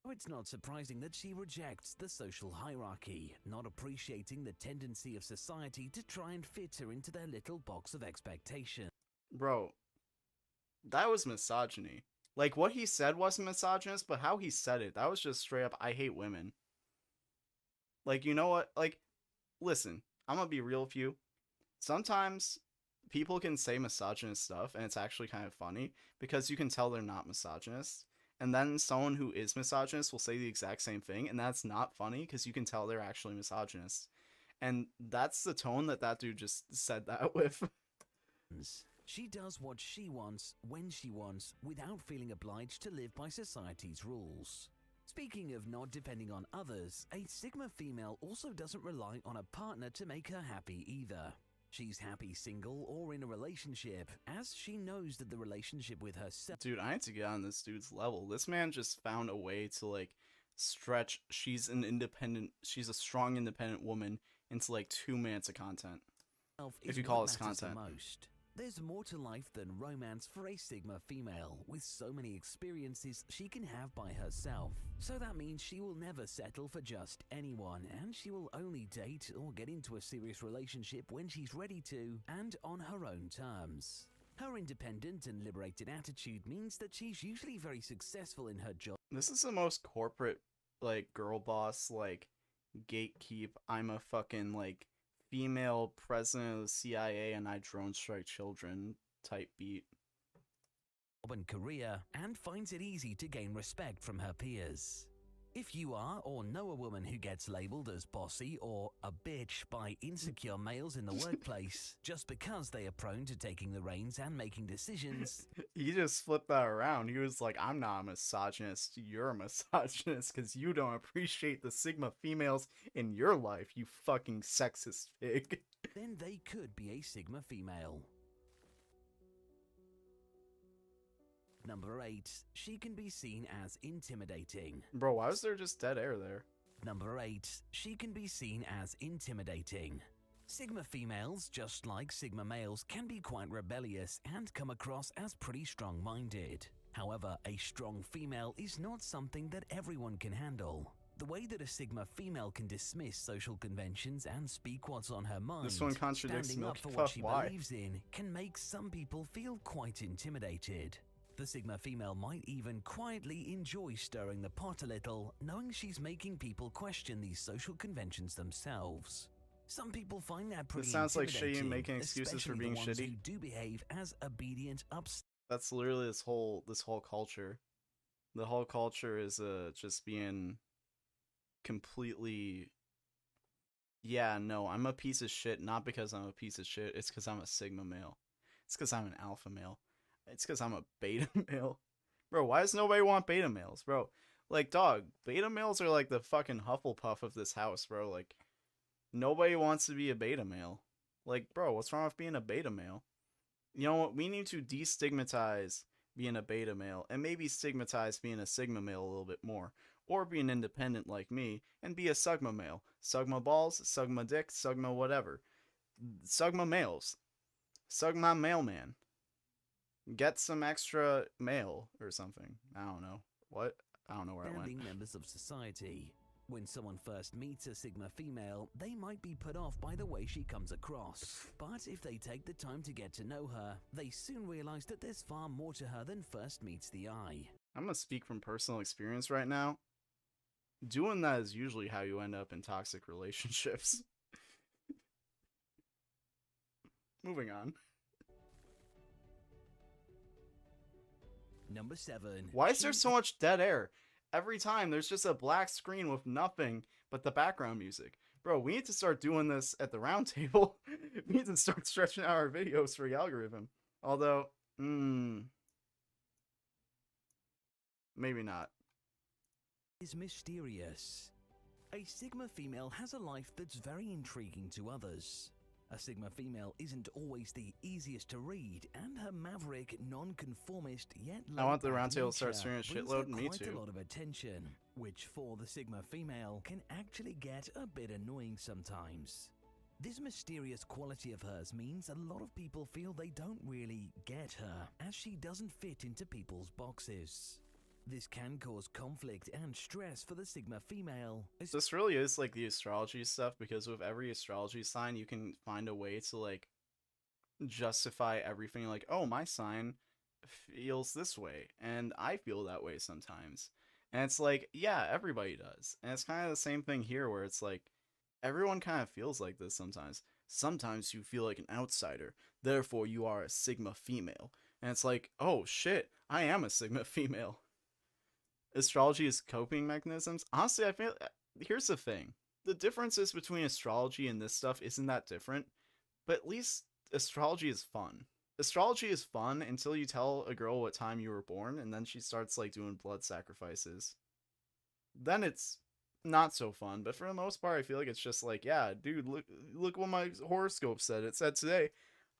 Speaker 11: It's not surprising that she rejects the social hierarchy, not appreciating the tendency of society to try and fit her into their little box of expectation.
Speaker 1: Bro, that was misogyny. Like, what he said wasn't misogynist, but how he said it, that was just straight up, I hate women. Like, you know what? Like, listen, I'm gonna be real with you. Sometimes people can say misogynist stuff, and it's actually kind of funny, because you can tell they're not misogynist. And then someone who is misogynist will say the exact same thing, and that's not funny, because you can tell they're actually misogynist. And that's the tone that that dude just said that with.
Speaker 11: She does what she wants, when she wants, without feeling obliged to live by society's rules. Speaking of not depending on others, a Sigma female also doesn't rely on a partner to make her happy either. She's happy single or in a relationship, as she knows that the relationship with herself...
Speaker 1: Dude, I need to get on this dude's level. This man just found a way to, like, stretch she's a strong independent woman into, like, 2 minutes of content. If you call this content.
Speaker 11: Most. There's more to life than romance for a Sigma female, with so many experiences she can have by herself. So that means she will never settle for just anyone, and she will only date or get into a serious relationship when she's ready to, and on her own terms. Her independent and liberated attitude means that she's usually very successful in her job.
Speaker 1: This is the most corporate, like, girl boss, like, gatekeep, I'm a fucking, like, female president of the CIA and I drone strike children type beat.
Speaker 11: And career, and finds it easy to gain respect from her peers. If you are or know a woman who gets labeled as bossy or a bitch by insecure males in the workplace just because they are prone to taking the reins and making decisions,
Speaker 1: He just flipped that around. He was like, I'm not a misogynist, you're a misogynist because you don't appreciate the Sigma females in your life, you fucking sexist pig.
Speaker 11: then they could be a Sigma female. Number 8, she can be seen as intimidating.
Speaker 1: Bro, why was there just dead air there?
Speaker 11: Number 8, she can be seen as intimidating. Sigma females, just like Sigma males, can be quite rebellious and come across as pretty strong-minded. However, a strong female is not something that everyone can handle. The way that a Sigma female can dismiss social conventions and speak what's on her mind,
Speaker 1: This one contradicts
Speaker 11: standing up
Speaker 1: Milky
Speaker 11: for
Speaker 1: Puff,
Speaker 11: what she
Speaker 1: why?
Speaker 11: believes in, can make some people feel quite intimidated. The Sigma female might even quietly enjoy stirring the pot a little, knowing she's making people question these social conventions themselves. Some people find that pretty
Speaker 1: This sounds like
Speaker 11: intimidating,
Speaker 1: shitty making excuses for
Speaker 11: especially
Speaker 1: being
Speaker 11: the ones
Speaker 1: shitty.
Speaker 11: who do behave as obedient
Speaker 1: That's literally this whole culture. The whole culture is just being completely, yeah, no, I'm a piece of shit, not because I'm a piece of shit, it's because I'm a Sigma male. It's because I'm an alpha male. It's because I'm a beta male. Bro, why does nobody want beta males, bro? Like, dog, beta males are like the fucking Hufflepuff of this house, bro. Like, nobody wants to be a beta male. Like, bro, what's wrong with being a beta male? You know what? We need to destigmatize being a beta male and maybe stigmatize being a Sigma male a little bit more. Or be an independent like me and be a Sugma male. Sugma balls, Sugma dick, Sugma whatever. Sugma males. Sugma mailman. Get some extra mail or something. I don't know. What? I don't know where I went.
Speaker 11: members of society. When someone first meets a Sigma female, they might be put off by the way she comes across. But if they take the time to get to know her, they soon realize that there's far more to her than first meets the eye.
Speaker 1: I'm gonna speak from personal experience right now. Doing that is usually how you end up in toxic relationships. Moving on.
Speaker 11: Number 7.
Speaker 1: Why is there so much dead air? Every time there's just a black screen with nothing but the background music. Bro, we need to start doing this at the round table. We need to start stretching out our videos for the algorithm. Although, maybe not.
Speaker 11: Is mysterious. A Sigma female has a life that's very intriguing to others. A Sigma female isn't always the easiest to read, and her maverick, non-conformist yet
Speaker 1: I want the
Speaker 11: laid-back
Speaker 1: roundtable to start
Speaker 11: nature
Speaker 1: streaming a
Speaker 11: brings
Speaker 1: shitload.
Speaker 11: her
Speaker 1: Me
Speaker 11: quite
Speaker 1: too.
Speaker 11: a lot of attention, which for the Sigma female can actually get a bit annoying sometimes. This mysterious quality of hers means a lot of people feel they don't really get her, as she doesn't fit into people's boxes. This can cause conflict and stress for the Sigma female.
Speaker 1: This really is like the astrology stuff, because with every astrology sign you can find a way to like justify everything. Like, oh, my sign feels this way and I feel that way sometimes. And it's like, yeah, everybody does. And it's kind of the same thing here, where it's like everyone kind of feels like this sometimes. Sometimes you feel like an outsider, therefore you are a Sigma female. And it's like, oh shit, I am a Sigma female. Astrology is coping mechanisms. Honestly, I feel, here's the thing. The differences between astrology and this stuff isn't that different, but at least astrology is fun. Astrology is fun until you tell a girl what time you were born, and then she starts like doing blood sacrifices. Then it's not so fun, but for the most part I feel like it's just like, yeah, dude, look what my horoscope said. It said today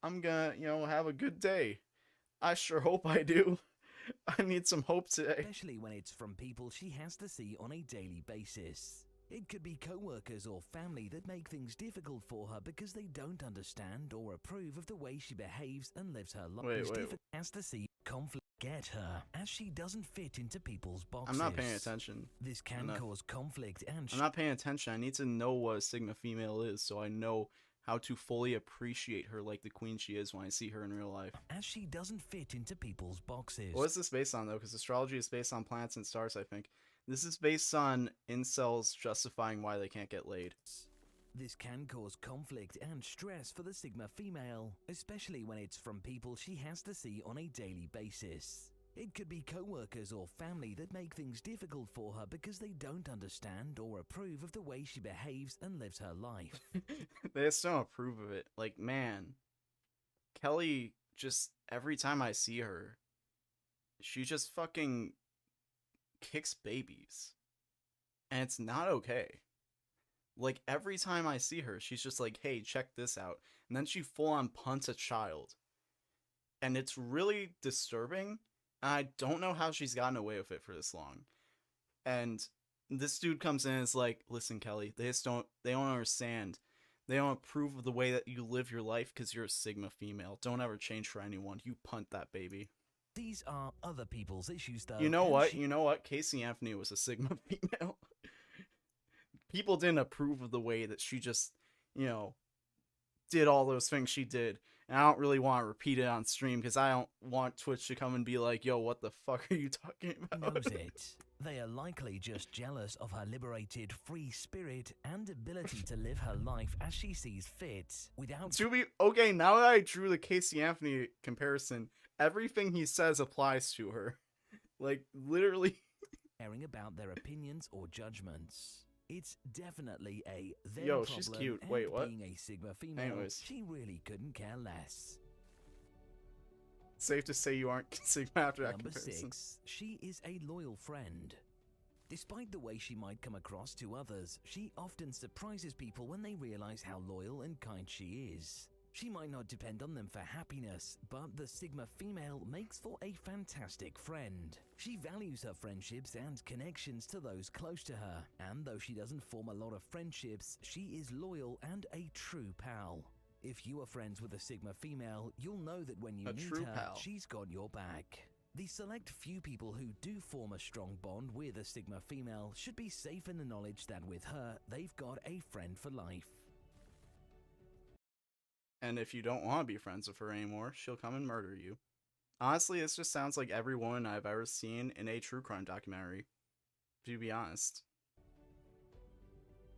Speaker 1: I'm gonna, have a good day. I sure hope I do. I need some hope today.
Speaker 11: Especially when it's from people she has to see on a daily basis. It could be co-workers or family that make things difficult for her because they don't understand or approve of the way she behaves and lives her life.
Speaker 1: Wait.
Speaker 11: Has to see conflict get her, as she doesn't fit into people's boxes.
Speaker 1: I'm not paying attention.
Speaker 11: This can cause conflict and
Speaker 1: I'm not paying attention. I need to know what a Sigma female is so I know how to fully appreciate her like the queen she is when I see her in real life.
Speaker 11: As she doesn't fit into people's boxes.
Speaker 1: What is this based on, though? Because astrology is based on planets and stars, I think. This is based on incels justifying why they can't get laid.
Speaker 11: This can cause conflict and stress for the Sigma female, especially when it's from people she has to see on a daily basis. It could be co-workers or family that make things difficult for her because they don't understand or approve of the way she behaves and lives her life.
Speaker 1: They just don't approve of it. Like, man, Kelly, just every time I see her, she just fucking kicks babies. And it's not okay. Like, every time I see her, she's just like, hey, check this out. And then she full-on punts a child. And it's really disturbing. And I don't know how she's gotten away with it for this long. And this dude comes in and is like, listen, Kelly, they don't understand. They don't approve of the way that you live your life because you're a Sigma female. Don't ever change for anyone. You punt that baby.
Speaker 11: These are other people's issues, though.
Speaker 1: You know what? Casey Anthony was a Sigma female. People didn't approve of the way that she just, did all those things she did. And I don't really want to repeat it on stream because I don't want Twitch to come and be like, yo, what the fuck are you talking about?
Speaker 11: Knows it. They are likely just jealous of her liberated, free spirit and ability to live her life as she sees fit, without...
Speaker 1: Okay, now that I drew the Casey Anthony comparison, everything he says applies to her. Like, literally.
Speaker 11: Caring about their opinions or judgments. It's definitely a them
Speaker 1: Yo,
Speaker 11: problem,
Speaker 1: she's cute.
Speaker 11: and
Speaker 1: Wait, what?
Speaker 11: Being a Sigma female,
Speaker 1: Anyways.
Speaker 11: she really couldn't care less.
Speaker 1: Safe to say you aren't Sigma after that
Speaker 11: Number
Speaker 1: comparison.
Speaker 11: 6. She is a loyal friend. Despite the way she might come across to others, she often surprises people when they realize how loyal and kind she is. She might not depend on them for happiness, but the Sigma female makes for a fantastic friend. She values her friendships and connections to those close to her, and though she doesn't form a lot of friendships, she is loyal and a true pal. If you are friends with a Sigma female, you'll know that when you meet
Speaker 1: true
Speaker 11: her,
Speaker 1: pal.
Speaker 11: she's got your back. The select few people who do form a strong bond with a Sigma female should be safe in the knowledge that with her, they've got a friend for life.
Speaker 1: And if you don't want to be friends with her anymore, she'll come and murder you. Honestly, this just sounds like every woman I've ever seen in a true crime documentary, to be honest.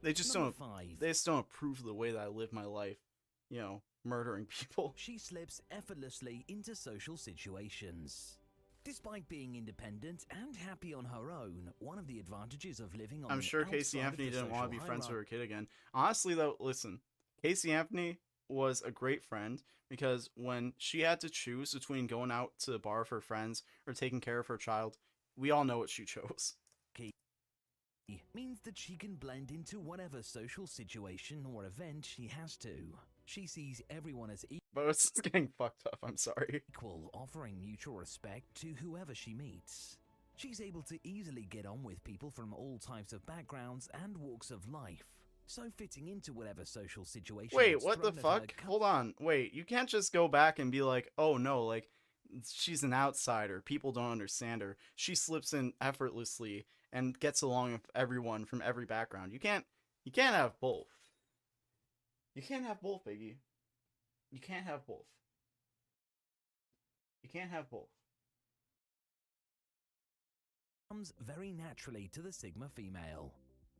Speaker 1: They just don't approve the way that I live my life, you know, murdering people.
Speaker 11: She slips effortlessly into social situations. Despite being independent and happy on her own, one of the advantages of living on
Speaker 1: I'm
Speaker 11: the
Speaker 1: sure Casey
Speaker 11: outside of
Speaker 1: Anthony
Speaker 11: the
Speaker 1: didn't want to be
Speaker 11: social
Speaker 1: friends with her
Speaker 11: hierarchy-
Speaker 1: kid again. Honestly, though, listen, Casey Anthony was a great friend because when she had to choose between going out to the bar with her friends or taking care of her child, we all know what she chose.
Speaker 11: means that she can blend into whatever social situation or event she has to. She sees everyone as
Speaker 1: But it's getting fucked up, I'm sorry.
Speaker 11: equal, offering mutual respect to whoever she meets. She's able to easily get on with people from all types of backgrounds and walks of life, so fitting into whatever social situation.
Speaker 1: Wait,
Speaker 11: that's
Speaker 1: what the
Speaker 11: thrown at her
Speaker 1: fuck? Hold on. Wait, you can't just go back and be like, oh no, like, she's an outsider. People don't understand her. She slips in effortlessly and gets along with everyone from every background. You can't have both. You can't have both, Biggie. You can't have both. You can't have both.
Speaker 11: Comes very naturally to the Sigma female.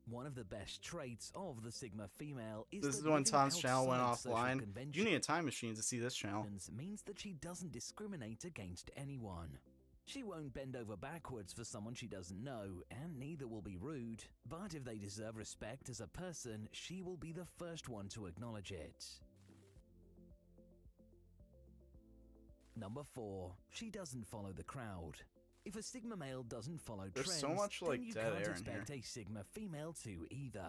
Speaker 11: One of the best traits of the Sigma female is
Speaker 1: This is
Speaker 11: that
Speaker 1: when
Speaker 11: living
Speaker 1: Tom's channel went
Speaker 11: outside social
Speaker 1: offline. You
Speaker 11: conventions
Speaker 1: need a time machine to see this channel.
Speaker 11: means that she doesn't discriminate against anyone. She won't bend over backwards for someone she doesn't know, and neither will be rude. But if they deserve respect as a person, she will be the first one to acknowledge it. Number 4. She doesn't follow the crowd. If a Sigma male doesn't follow
Speaker 1: There's
Speaker 11: trends,
Speaker 1: so much,
Speaker 11: then
Speaker 1: like,
Speaker 11: you
Speaker 1: dead
Speaker 11: can't
Speaker 1: air in here.
Speaker 11: expect a Sigma female to either.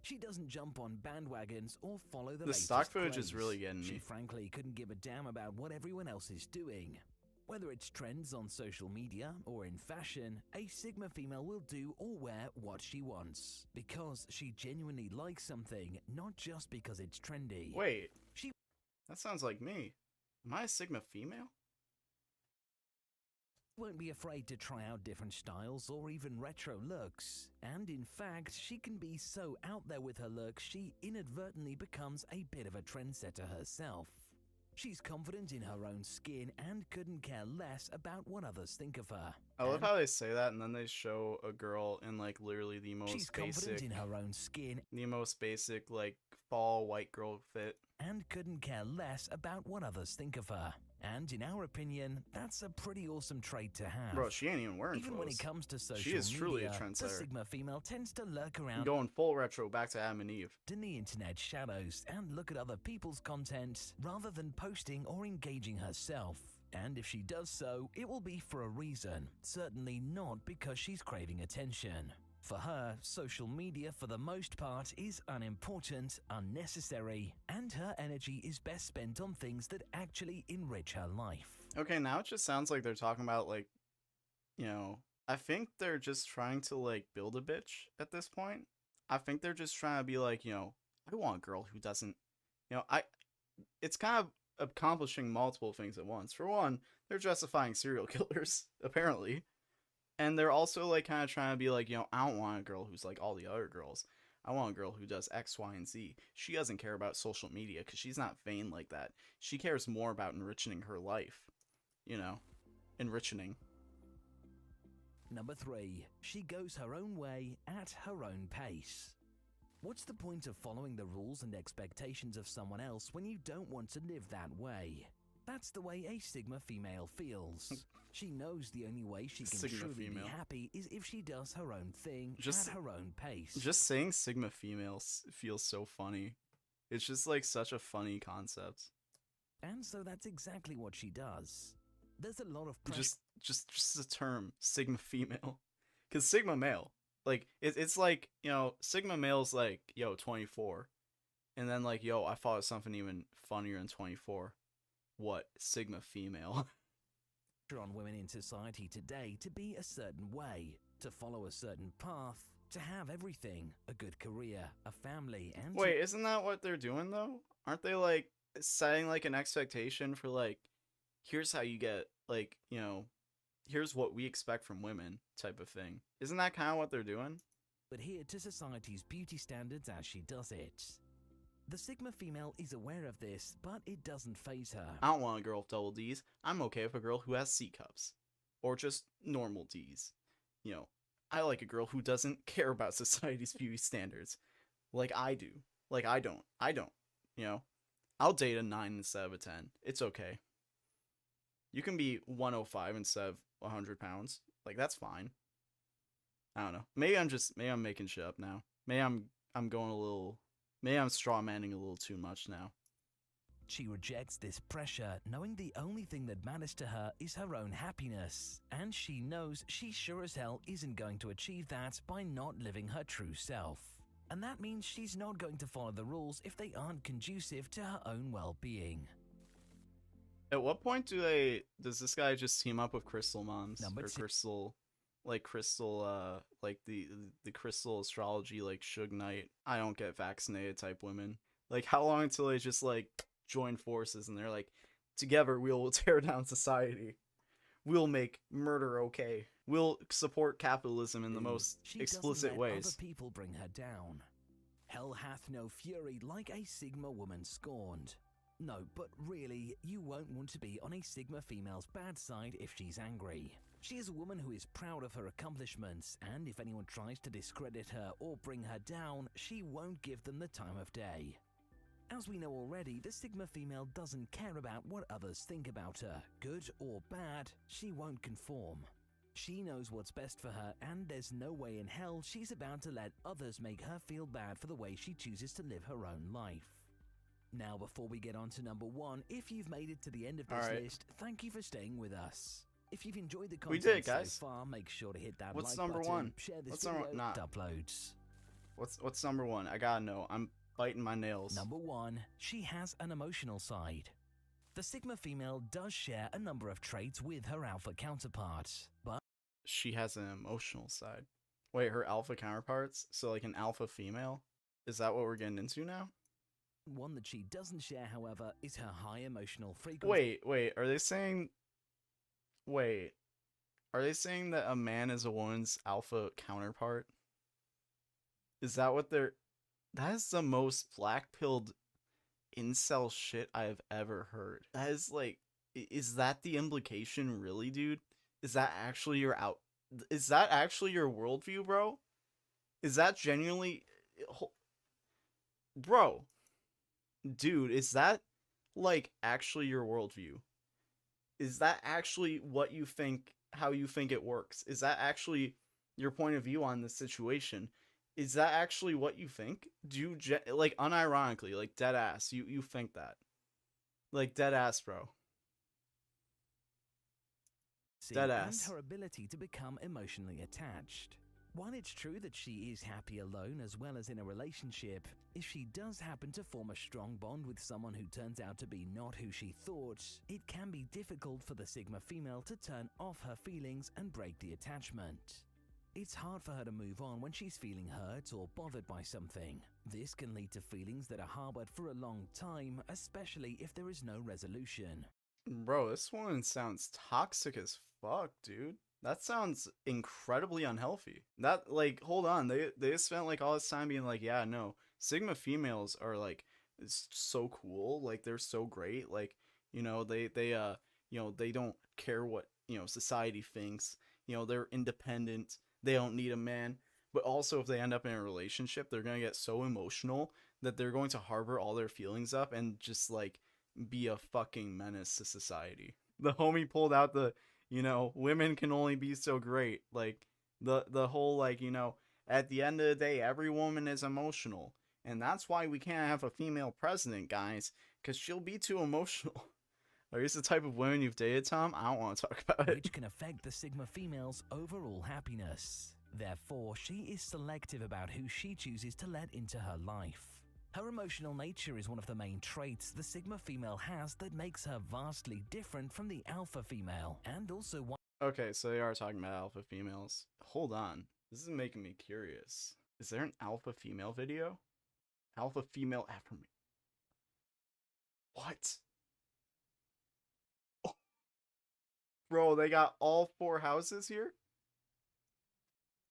Speaker 11: She doesn't jump on bandwagons or follow the
Speaker 1: The
Speaker 11: latest
Speaker 1: stock footage is
Speaker 11: craze.
Speaker 1: really getting
Speaker 11: She
Speaker 1: me.
Speaker 11: frankly couldn't give a damn about what everyone else is doing. Whether it's trends on social media or in fashion, a Sigma female will do or wear what she wants, because she genuinely likes something, not just because it's trendy.
Speaker 1: Wait,
Speaker 11: She
Speaker 1: that sounds like me. Am I a Sigma female?
Speaker 11: won't be afraid to try out different styles or even retro looks. And in fact, she can be so out there with her looks, she inadvertently becomes a bit of a trendsetter herself. She's confident in her own skin and couldn't care less about what others think of her.
Speaker 1: I love
Speaker 11: And
Speaker 1: how they say that and then they show a girl in like literally the
Speaker 11: she's
Speaker 1: most
Speaker 11: confident
Speaker 1: basic,
Speaker 11: in her own skin
Speaker 1: like fall white girl fit.
Speaker 11: and couldn't care less about what others think of her. And in our opinion, that's a pretty awesome trait to have.
Speaker 1: Bro, she ain't even wearing
Speaker 11: Even when it
Speaker 1: clothes.
Speaker 11: comes to social
Speaker 1: She is truly a
Speaker 11: media, the
Speaker 1: trendsetter.
Speaker 11: Sigma female tends to lurk around
Speaker 1: Going full retro back to Adam and Eve.
Speaker 11: in the internet shadows and look at other people's content rather than posting or engaging herself. And if she does so, it will be for a reason, certainly not because she's craving attention. For her, social media for the most part is unimportant, unnecessary, and her energy is best spent on things that actually enrich her life.
Speaker 1: Okay, now it just sounds like they're talking about like, you know, I think they're just trying to like build a bitch at this point. I think they're just trying to be like, you know, I want a girl who doesn't, you know, it's kind of accomplishing multiple things at once. For one, they're justifying serial killers, apparently. And they're also like kind of trying to be like, you know, I don't want a girl who's like all the other girls. I want a girl who does X, Y, and Z. She doesn't care about social media because she's not vain like that. She cares more about enriching her life. You know, enriching.
Speaker 11: Number 3. She goes her own way at her own pace. What's the point of following the rules and expectations of someone else when you don't want to live that way? That's the way a Sigma female feels. She knows the only way she can
Speaker 1: Sigma
Speaker 11: truly
Speaker 1: female.
Speaker 11: be happy is if she does her own thing
Speaker 1: Just-
Speaker 11: at her own pace.
Speaker 1: Just saying Sigma females feels so funny. It's just like such a funny concept.
Speaker 11: And so that's exactly what she does. There's a lot of pressure.
Speaker 1: Just the term Sigma female, because Sigma male, like it's like, you know, Sigma male's like, yo, 24, and then like, yo, I thought of something even funnier than 24. What? Sigma female.
Speaker 11: On women in society today to be a certain way, to follow a certain path, to have everything, a good career, a family, and
Speaker 1: Wait, isn't that what they're doing though? Aren't they like setting like an expectation for like, here's how you get like, you know, here's what we expect from women type of thing. Isn't that kind of what they're doing?
Speaker 11: Adhere to society's beauty standards as she does it. The Sigma female is aware of this, but it doesn't faze her.
Speaker 1: I don't want a girl with double D's. I'm okay with a girl who has C cups. Or just normal D's. You know, I like a girl who doesn't care about society's beauty standards. Like I do. Like I don't. You know? I'll date a 9 instead of a 10. It's okay. You can be 105 instead of 100 pounds. Like, that's fine. I don't know. Maybe I'm making shit up now. Maybe I'm going a little... Maybe I'm strawmanning a little too much now.
Speaker 11: She rejects this pressure, knowing the only thing that matters to her is her own happiness. And she knows she sure as hell isn't going to achieve that by not living her true self. And that means she's not going to follow the rules if they aren't conducive to her own well-being.
Speaker 1: At what point does this guy just team up with Crystal Moms? Or Crystal, like the Crystal Astrology, like Suge Knight, I don't get vaccinated type women. Like, how long until they just, like, join forces and they're like, together we will tear down society. We'll make murder okay. We'll support capitalism in the most explicit ways.
Speaker 11: Other people bring her down. Hell hath no fury like a Sigma woman scorned. No, but really, you won't want to be on a Sigma female's bad side if she's angry. She is a woman who is proud of her accomplishments, and if anyone tries to discredit her or bring her down, she won't give them the time of day. As we know already, the Sigma female doesn't care about what others think about her. Good or bad, she won't conform. She knows what's best for her, and there's no way in hell she's about to let others make her feel bad for the way she chooses to live her own life. Now, before we get on to number 1, if you've made it to the end of this list, thank you for staying with us. If you've enjoyed the content so far, make sure to hit that like
Speaker 1: number
Speaker 11: button,
Speaker 1: 1?
Speaker 11: share this
Speaker 1: What's
Speaker 11: video,
Speaker 1: number
Speaker 11: uploads.
Speaker 1: What's number 1? I gotta know. I'm biting my nails.
Speaker 11: Number 1, she has an emotional side. The Sigma female does share a number of traits with her alpha counterparts, but
Speaker 1: she has an emotional side. Wait, her alpha counterparts? So like an alpha female? Is that what we're getting into now?
Speaker 11: One that she doesn't share, however, is her high emotional frequency.
Speaker 1: Wait, are they saying... Wait, are they saying that a man is a woman's alpha counterpart? Is that what they're... That is the most black-pilled incel shit I've ever heard. That is like... Is that the implication, really, dude? Is that actually your Is that actually your worldview, bro? Is that genuinely... Bro. Dude, is that, like, actually your worldview? Is that actually what you think, how you think it works? Is that actually your point of view on the situation? Is that actually what you think? Do you, like, unironically, like, dead ass, you think that? Like, dead ass, bro. Dead ass.
Speaker 11: And her ability to become emotionally attached. While it's true that she is happy alone as well as in a relationship, if she does happen to form a strong bond with someone who turns out to be not who she thought, it can be difficult for the Sigma female to turn off her feelings and break the attachment. It's hard for her to move on when she's feeling hurt or bothered by something. This can lead to feelings that are harbored for a long time, especially if there is no resolution.
Speaker 1: Bro, this one sounds toxic as fuck, dude. That sounds incredibly unhealthy. That, like, hold on, they spent, like, all this time being like, yeah, no, Sigma females are, like, so cool, like, they're so great, like, you know, they you know, they don't care what, you know, society thinks, you know, they're independent, they don't need a man, but also if they end up in a relationship, they're gonna get so emotional that they're going to harbor all their feelings up and just, like, be a fucking menace to society. The homie pulled out the, you know, women can only be so great. Like, the whole, like, you know, at the end of the day, every woman is emotional. And that's why we can't have a female president, guys. Because she'll be too emotional. Are these the type of women you've dated, Tom? I don't want to talk about it.
Speaker 11: Which can affect the Sigma female's overall happiness. Therefore, she is selective about who she chooses to let into her life. Her emotional nature is one of the main traits the Sigma female has that makes her vastly different from the alpha female, and also one.
Speaker 1: Okay, so they are talking about alpha females. Hold on. This is making me curious. Is there an alpha female video? Alpha female affirmation. What? Oh. Bro, they got all 4 houses here?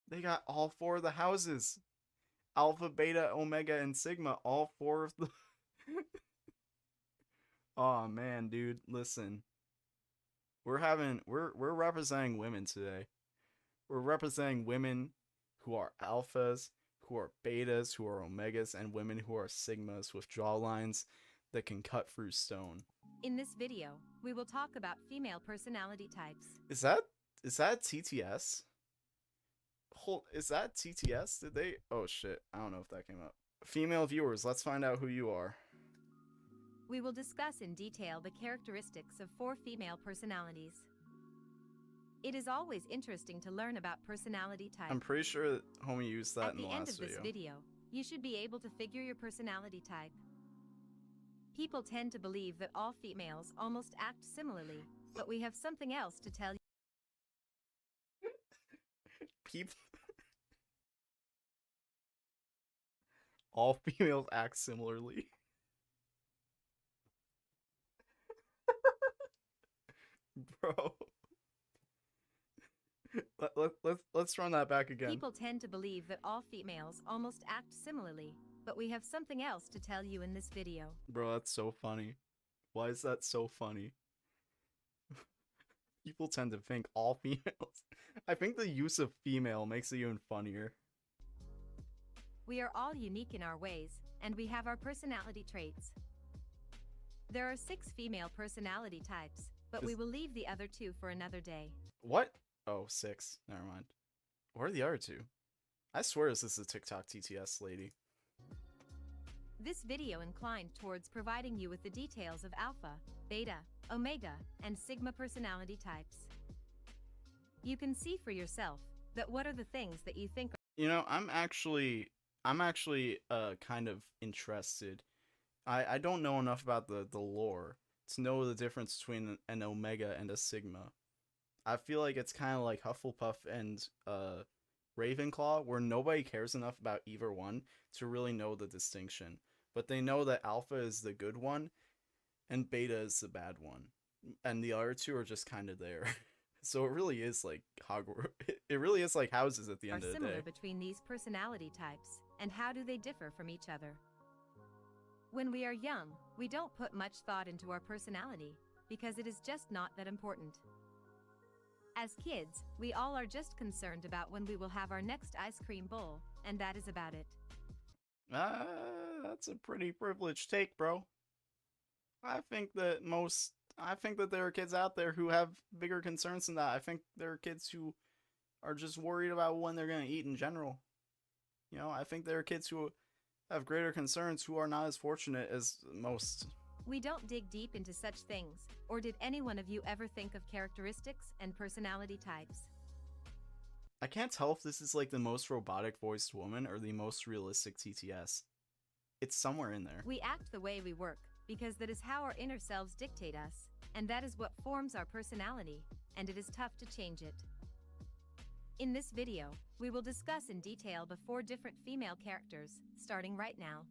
Speaker 1: They got all 4 of the houses. Alpha, Beta, Omega, and Sigma. All 4 of the... Oh man, dude, listen. We're representing women today. We're representing women who are alphas, who are betas, who are omegas, and women who are sigmas with jawlines that can cut through stone.
Speaker 12: In this video, we will talk about female personality types.
Speaker 1: Is that TTS? Is that TTS? Did they? Oh shit, I don't know if that came up. Female viewers, let's find out who you are.
Speaker 12: We will discuss in detail the characteristics of 4 female personalities. It is always interesting to learn about personality types.
Speaker 1: I'm pretty sure homie used that in the last
Speaker 12: At the end of this video, you should be able to figure your personality type. People tend to believe that all females almost act similarly, but we have something else to tell you.
Speaker 1: People... All females act similarly. Bro. Let's run that back again.
Speaker 12: People tend to believe that all females almost act similarly, but we have something else to tell you in this video.
Speaker 1: Bro, that's so funny. Why is that so funny? People tend to think all females. I think the use of female makes it even funnier.
Speaker 12: We are all unique in our ways, and we have our personality traits. There are 6 female personality types, but we will leave the other 2 for another day.
Speaker 1: What? Oh, 6. Never mind. Where are the other 2? I swear this is a TikTok TTS lady.
Speaker 12: This video inclined towards providing you with the details of alpha, beta, omega, and sigma personality types. You can see for yourself that what are the things that you think are...
Speaker 1: You know, I'm actually kind of interested. I don't know enough about the lore to know the difference between an omega and a sigma. I feel like it's kind of like Hufflepuff and Ravenclaw, where nobody cares enough about either one to really know the distinction. But they know that alpha is the good one and beta is the bad one. And the other 2 are just kind of there. So it really is like Hogwarts. It really is like houses at the end of the day.
Speaker 12: Similar between these personality types, and how do they differ from each other? When we are young, we don't put much thought into our personality, because it is just not that important. As kids, we all are just concerned about when we will have our next ice cream bowl, and that is about it.
Speaker 1: That's a pretty privileged take, bro. I think that there are kids out there who have bigger concerns than that. I think there are kids who are just worried about when they're going to eat in general. You know, I think there are kids who have greater concerns who are not as fortunate as most.
Speaker 12: We don't dig deep into such things, or did any one of you ever think of characteristics and personality types?
Speaker 1: I can't tell if this is like the most robotic voiced woman or the most realistic TTS. It's somewhere in there.
Speaker 12: We act the way we work, because that is how our inner selves dictate us, and that is what forms our personality, and it is tough to change it. In this video, we will discuss in detail the 4 different female characters, starting right now.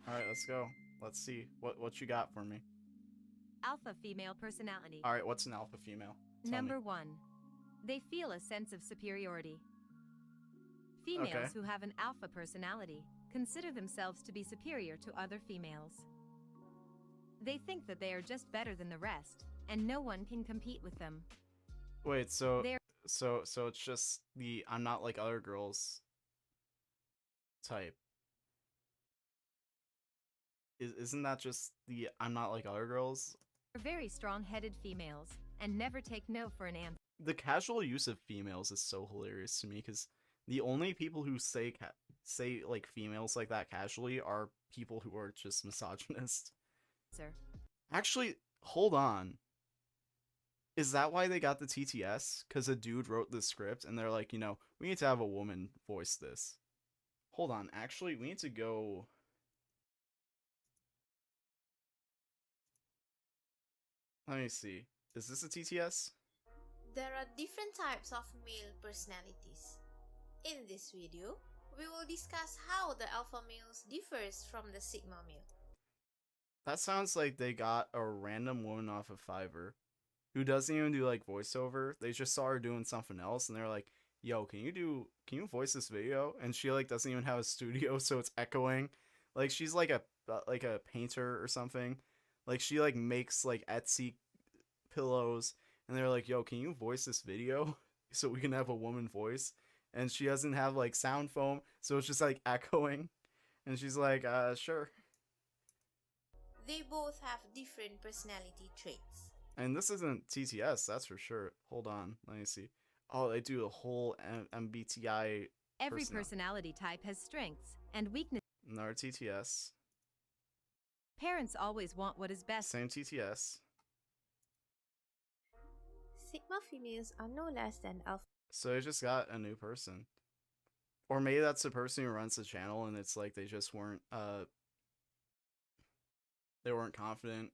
Speaker 1: Alright, let's go. Let's see what you got for me.
Speaker 12: Alpha female personality.
Speaker 1: Alright, what's an alpha female?
Speaker 12: Number 1. They feel a sense of superiority. Females who have an alpha personality consider themselves to be superior to other females. They think that they are just better than the rest, and no one can compete with them.
Speaker 1: Wait, so it's just the I'm not like other girls type. Isn't that just the I'm not like other girls?
Speaker 12: They're very strong-headed females, and never take no for an answer.
Speaker 1: The casual use of females is so hilarious to me, because the only people who say like females like that casually are people who are just misogynist.
Speaker 12: Sir.
Speaker 1: Actually, hold on. Is that why they got the TTS? Because a dude wrote the script and they're like, you know, we need to have a woman voice this. Hold on, actually, we need to go... Let me see. Is this a TTS?
Speaker 13: There are different types of male personalities. In this video, we will discuss how the alpha males differs from the sigma male.
Speaker 1: That sounds like they got a random woman off of Fiverr who doesn't even do like voiceover. They just saw her doing something else, and they're like, "Yo, can you voice this video?" And she like doesn't even have a studio, so it's echoing. Like she's like a painter or something. Like she like makes like Etsy pillows, and they're like, "Yo, can you voice this video so we can have a woman voice?" And she doesn't have like sound foam, so it's just like echoing. And she's like, sure.
Speaker 13: They both have different personality traits.
Speaker 1: And this isn't TTS, that's for sure. Hold on, let me see. Oh, they do a whole MBTI.
Speaker 12: Every personality type has strengths and weaknesses.
Speaker 1: Another TTS.
Speaker 12: Parents always want what is best.
Speaker 1: Same TTS.
Speaker 13: Sigma females are no less than alpha.
Speaker 1: So they just got a new person. Or maybe that's the person who runs the channel, and it's like they just weren't confident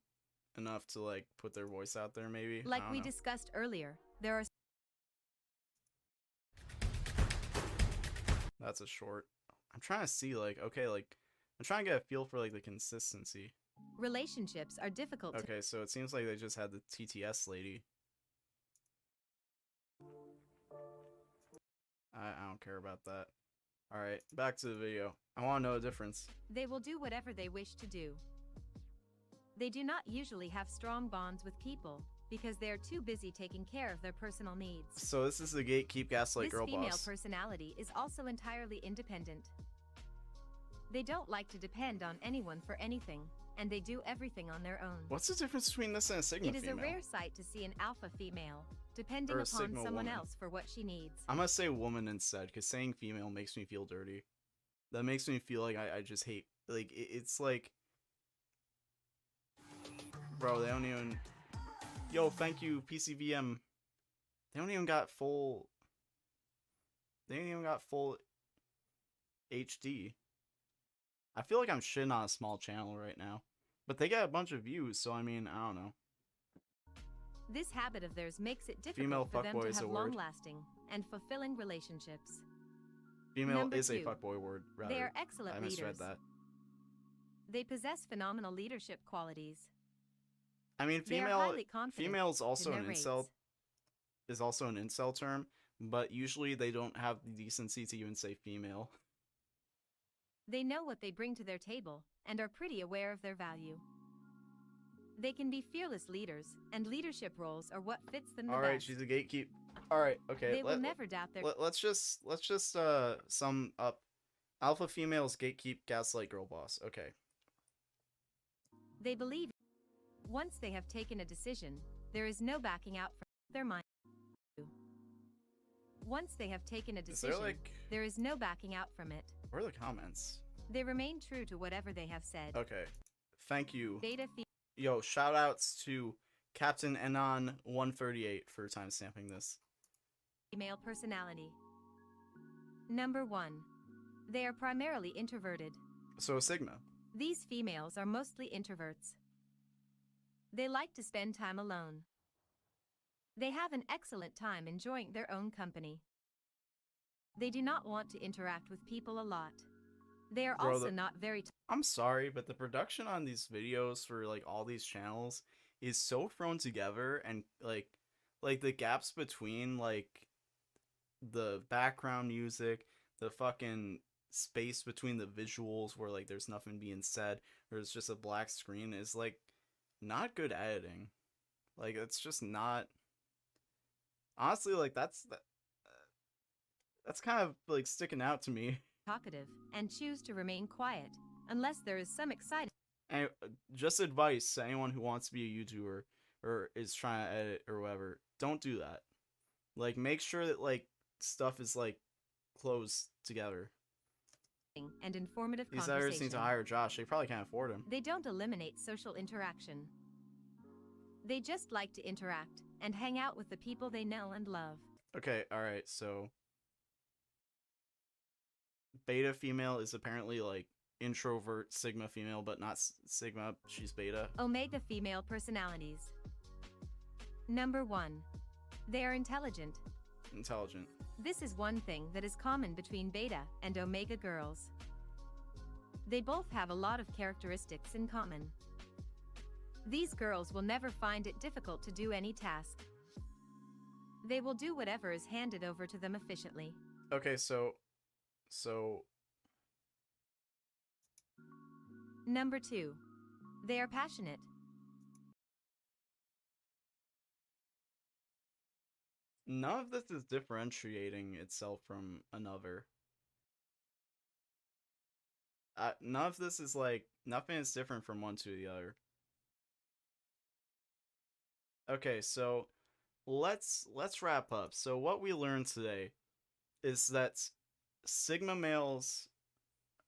Speaker 1: enough to like put their voice out there, maybe.
Speaker 12: Like we discussed earlier, there are...
Speaker 1: That's a short. I'm trying to see like, okay, like I'm trying to get a feel for like the consistency.
Speaker 12: Relationships are difficult.
Speaker 1: Okay, so it seems like they just had the TTS lady. I don't care about that. Alright, back to the video. I want to know the difference.
Speaker 12: They will do whatever they wish to do. They do not usually have strong bonds with people because they are too busy taking care of their personal needs.
Speaker 1: So this is the gatekeep gaslight girl boss.
Speaker 12: This female personality is also entirely independent. They don't like to depend on anyone for anything, and they do everything on their own.
Speaker 1: What's the difference between this and a Sigma female?
Speaker 12: It is a rare sight to see an alpha female depending upon someone
Speaker 1: woman.
Speaker 12: else for what she needs.
Speaker 1: I'm gonna say woman instead, because saying female makes me feel dirty. That makes me feel like I just hate, like, it's like, bro, they don't even, yo, thank you, PCVM. They don't even got full HD. I feel like I'm shitting on a small channel right now. But they got a bunch of views, so I mean, I don't know.
Speaker 12: This habit of theirs makes it difficult
Speaker 1: Female
Speaker 12: for them to
Speaker 1: fuckboy is a
Speaker 12: have
Speaker 1: word.
Speaker 12: long-lasting and fulfilling relationships.
Speaker 1: Female
Speaker 12: Number
Speaker 1: is a
Speaker 12: 2,
Speaker 1: fuckboy word, rather.
Speaker 12: they are excellent
Speaker 1: I misread
Speaker 12: leaders.
Speaker 1: that.
Speaker 12: They possess phenomenal leadership qualities.
Speaker 1: I mean,
Speaker 12: They are highly confident
Speaker 1: female is also
Speaker 12: in
Speaker 1: an
Speaker 12: their
Speaker 1: incel.
Speaker 12: race.
Speaker 1: Is also an incel term, but usually they don't have the decency to even say female.
Speaker 12: They know what they bring to their table and are pretty aware of their value. They can be fearless leaders, and leadership roles are what fits them the
Speaker 1: All right,
Speaker 12: best.
Speaker 1: she's a gatekeep. All right, okay.
Speaker 12: They will never doubt their...
Speaker 1: Let's just sum up. Alpha females gatekeep gaslight girl boss. Okay.
Speaker 12: They believe once they have taken a decision, there is no backing out from their mind. Once they have taken a decision, there is no backing out from it.
Speaker 1: Where are the comments?
Speaker 12: They remain true to whatever they have said.
Speaker 1: Okay. Thank you.
Speaker 12: Beta
Speaker 1: Yo, shout outs to Captain Enon 138 for timestamping this.
Speaker 12: Female personality. Number 1. They are primarily introverted.
Speaker 1: So Sigma.
Speaker 12: These females are mostly introverts. They like to spend time alone. They have an excellent time enjoying their own company. They do not want to interact with people a lot. They are also not very...
Speaker 1: I'm sorry, but the production on these videos for like all these channels is so thrown together, and like the gaps between like the background music, the fucking space between the visuals where like there's nothing being said or it's just a black screen is like not good editing. Like it's just not, honestly, like that's kind of like sticking out to me.
Speaker 12: Talkative and choose to remain quiet unless there is some exciting...
Speaker 1: And just advice to anyone who wants to be a YouTuber or is trying to edit or whatever, don't do that. Like make sure that like stuff is like close together.
Speaker 12: And informative
Speaker 1: These
Speaker 12: conversation.
Speaker 1: editors need to hire Josh. They probably can't afford him.
Speaker 12: They don't eliminate social interaction. They just like to interact and hang out with the people they know and love.
Speaker 1: Okay, alright, so beta female is apparently like introvert Sigma female, but not Sigma, she's beta.
Speaker 12: Omega female personalities. Number 1. They are intelligent.
Speaker 1: Intelligent.
Speaker 12: This is one thing that is common between beta and omega girls. They both have a lot of characteristics in common. These girls will never find it difficult to do any task. They will do whatever is handed over to them efficiently.
Speaker 1: Okay, so
Speaker 12: Number 2. They are passionate.
Speaker 1: none of this is differentiating itself from another. None of this is like, nothing is different from one to the other. Okay, so let's wrap up. So what we learned today is that Sigma males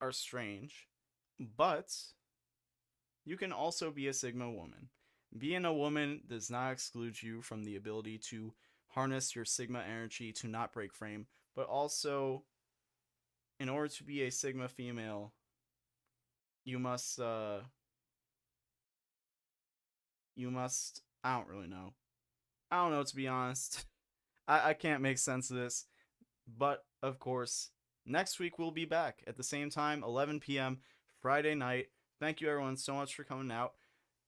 Speaker 1: are strange, but you can also be a Sigma woman. Being a woman does not exclude you from the ability to harness your Sigma energy to not break frame, but also, in order to be a Sigma female, you must, I don't really know. I don't know, to be honest. I can't make sense of this. But, of course, next week we'll be back at the same time, 11 p.m. Friday night. Thank you everyone so much for coming out.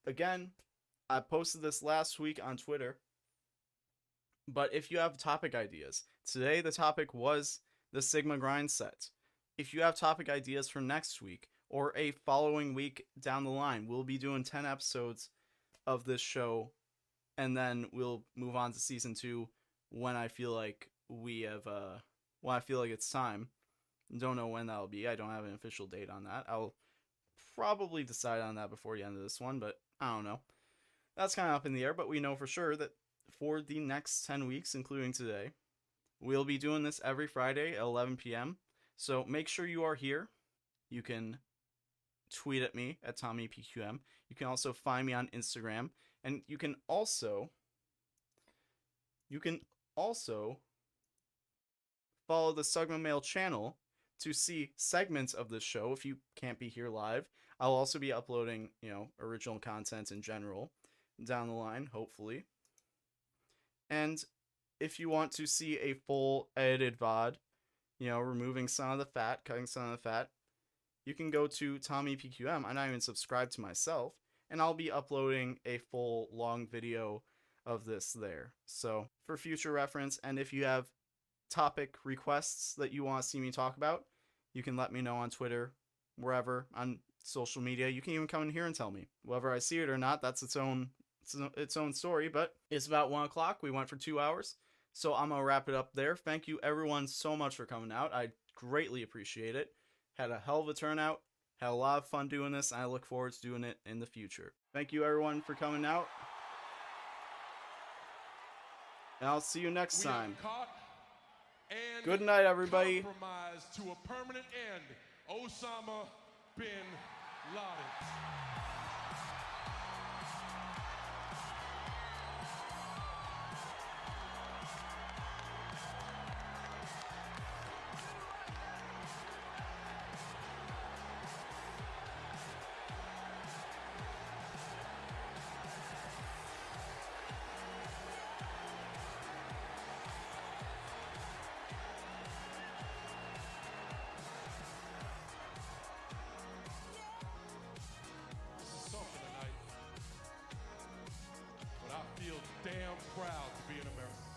Speaker 1: Again, I posted this last week on Twitter. But if you have topic ideas, today the topic was the Sigma grind set. If you have topic ideas for next week or a following week down the line, we'll be doing 10 episodes of this show, and then we'll move on to season 2 when I feel like it's time. Don't know when that'll be. I don't have an official date on that. I'll probably decide on that before the end of this one, but I don't know. That's kind of up in the air, but we know for sure that for the next 10 weeks, including today, we'll be doing this every Friday at 11 p.m. So make sure you are here. You can tweet at me at TommyPQM. You can also find me on Instagram, and you can also follow the Sugma Mail channel to see segments of this show if you can't be here live. I'll also be uploading, original content in general down the line, hopefully. And if you want to see a full edited VOD, removing some of the fat, cutting some of the fat, you can go to TommyPQM. I'm not even subscribed to myself, and I'll be uploading a full long video of this there. So for future reference, and if you have topic requests that you want to see me talk about, you can let me know on Twitter, wherever, on social media. You can even come in here and tell me. Whether I see it or not, that's its own story, but it's about 1 o'clock. We went for 2 hours, so I'm gonna wrap it up there. Thank you everyone so much for coming out. I greatly appreciate it. Had a hell of a turnout, had a lot of fun doing this, and I look forward to doing it in the future. Thank you everyone for coming out, and I'll see you next time. Good night, everybody.
Speaker 14: Compromise to a permanent end, Osama bin Laden. Damn proud to be an American.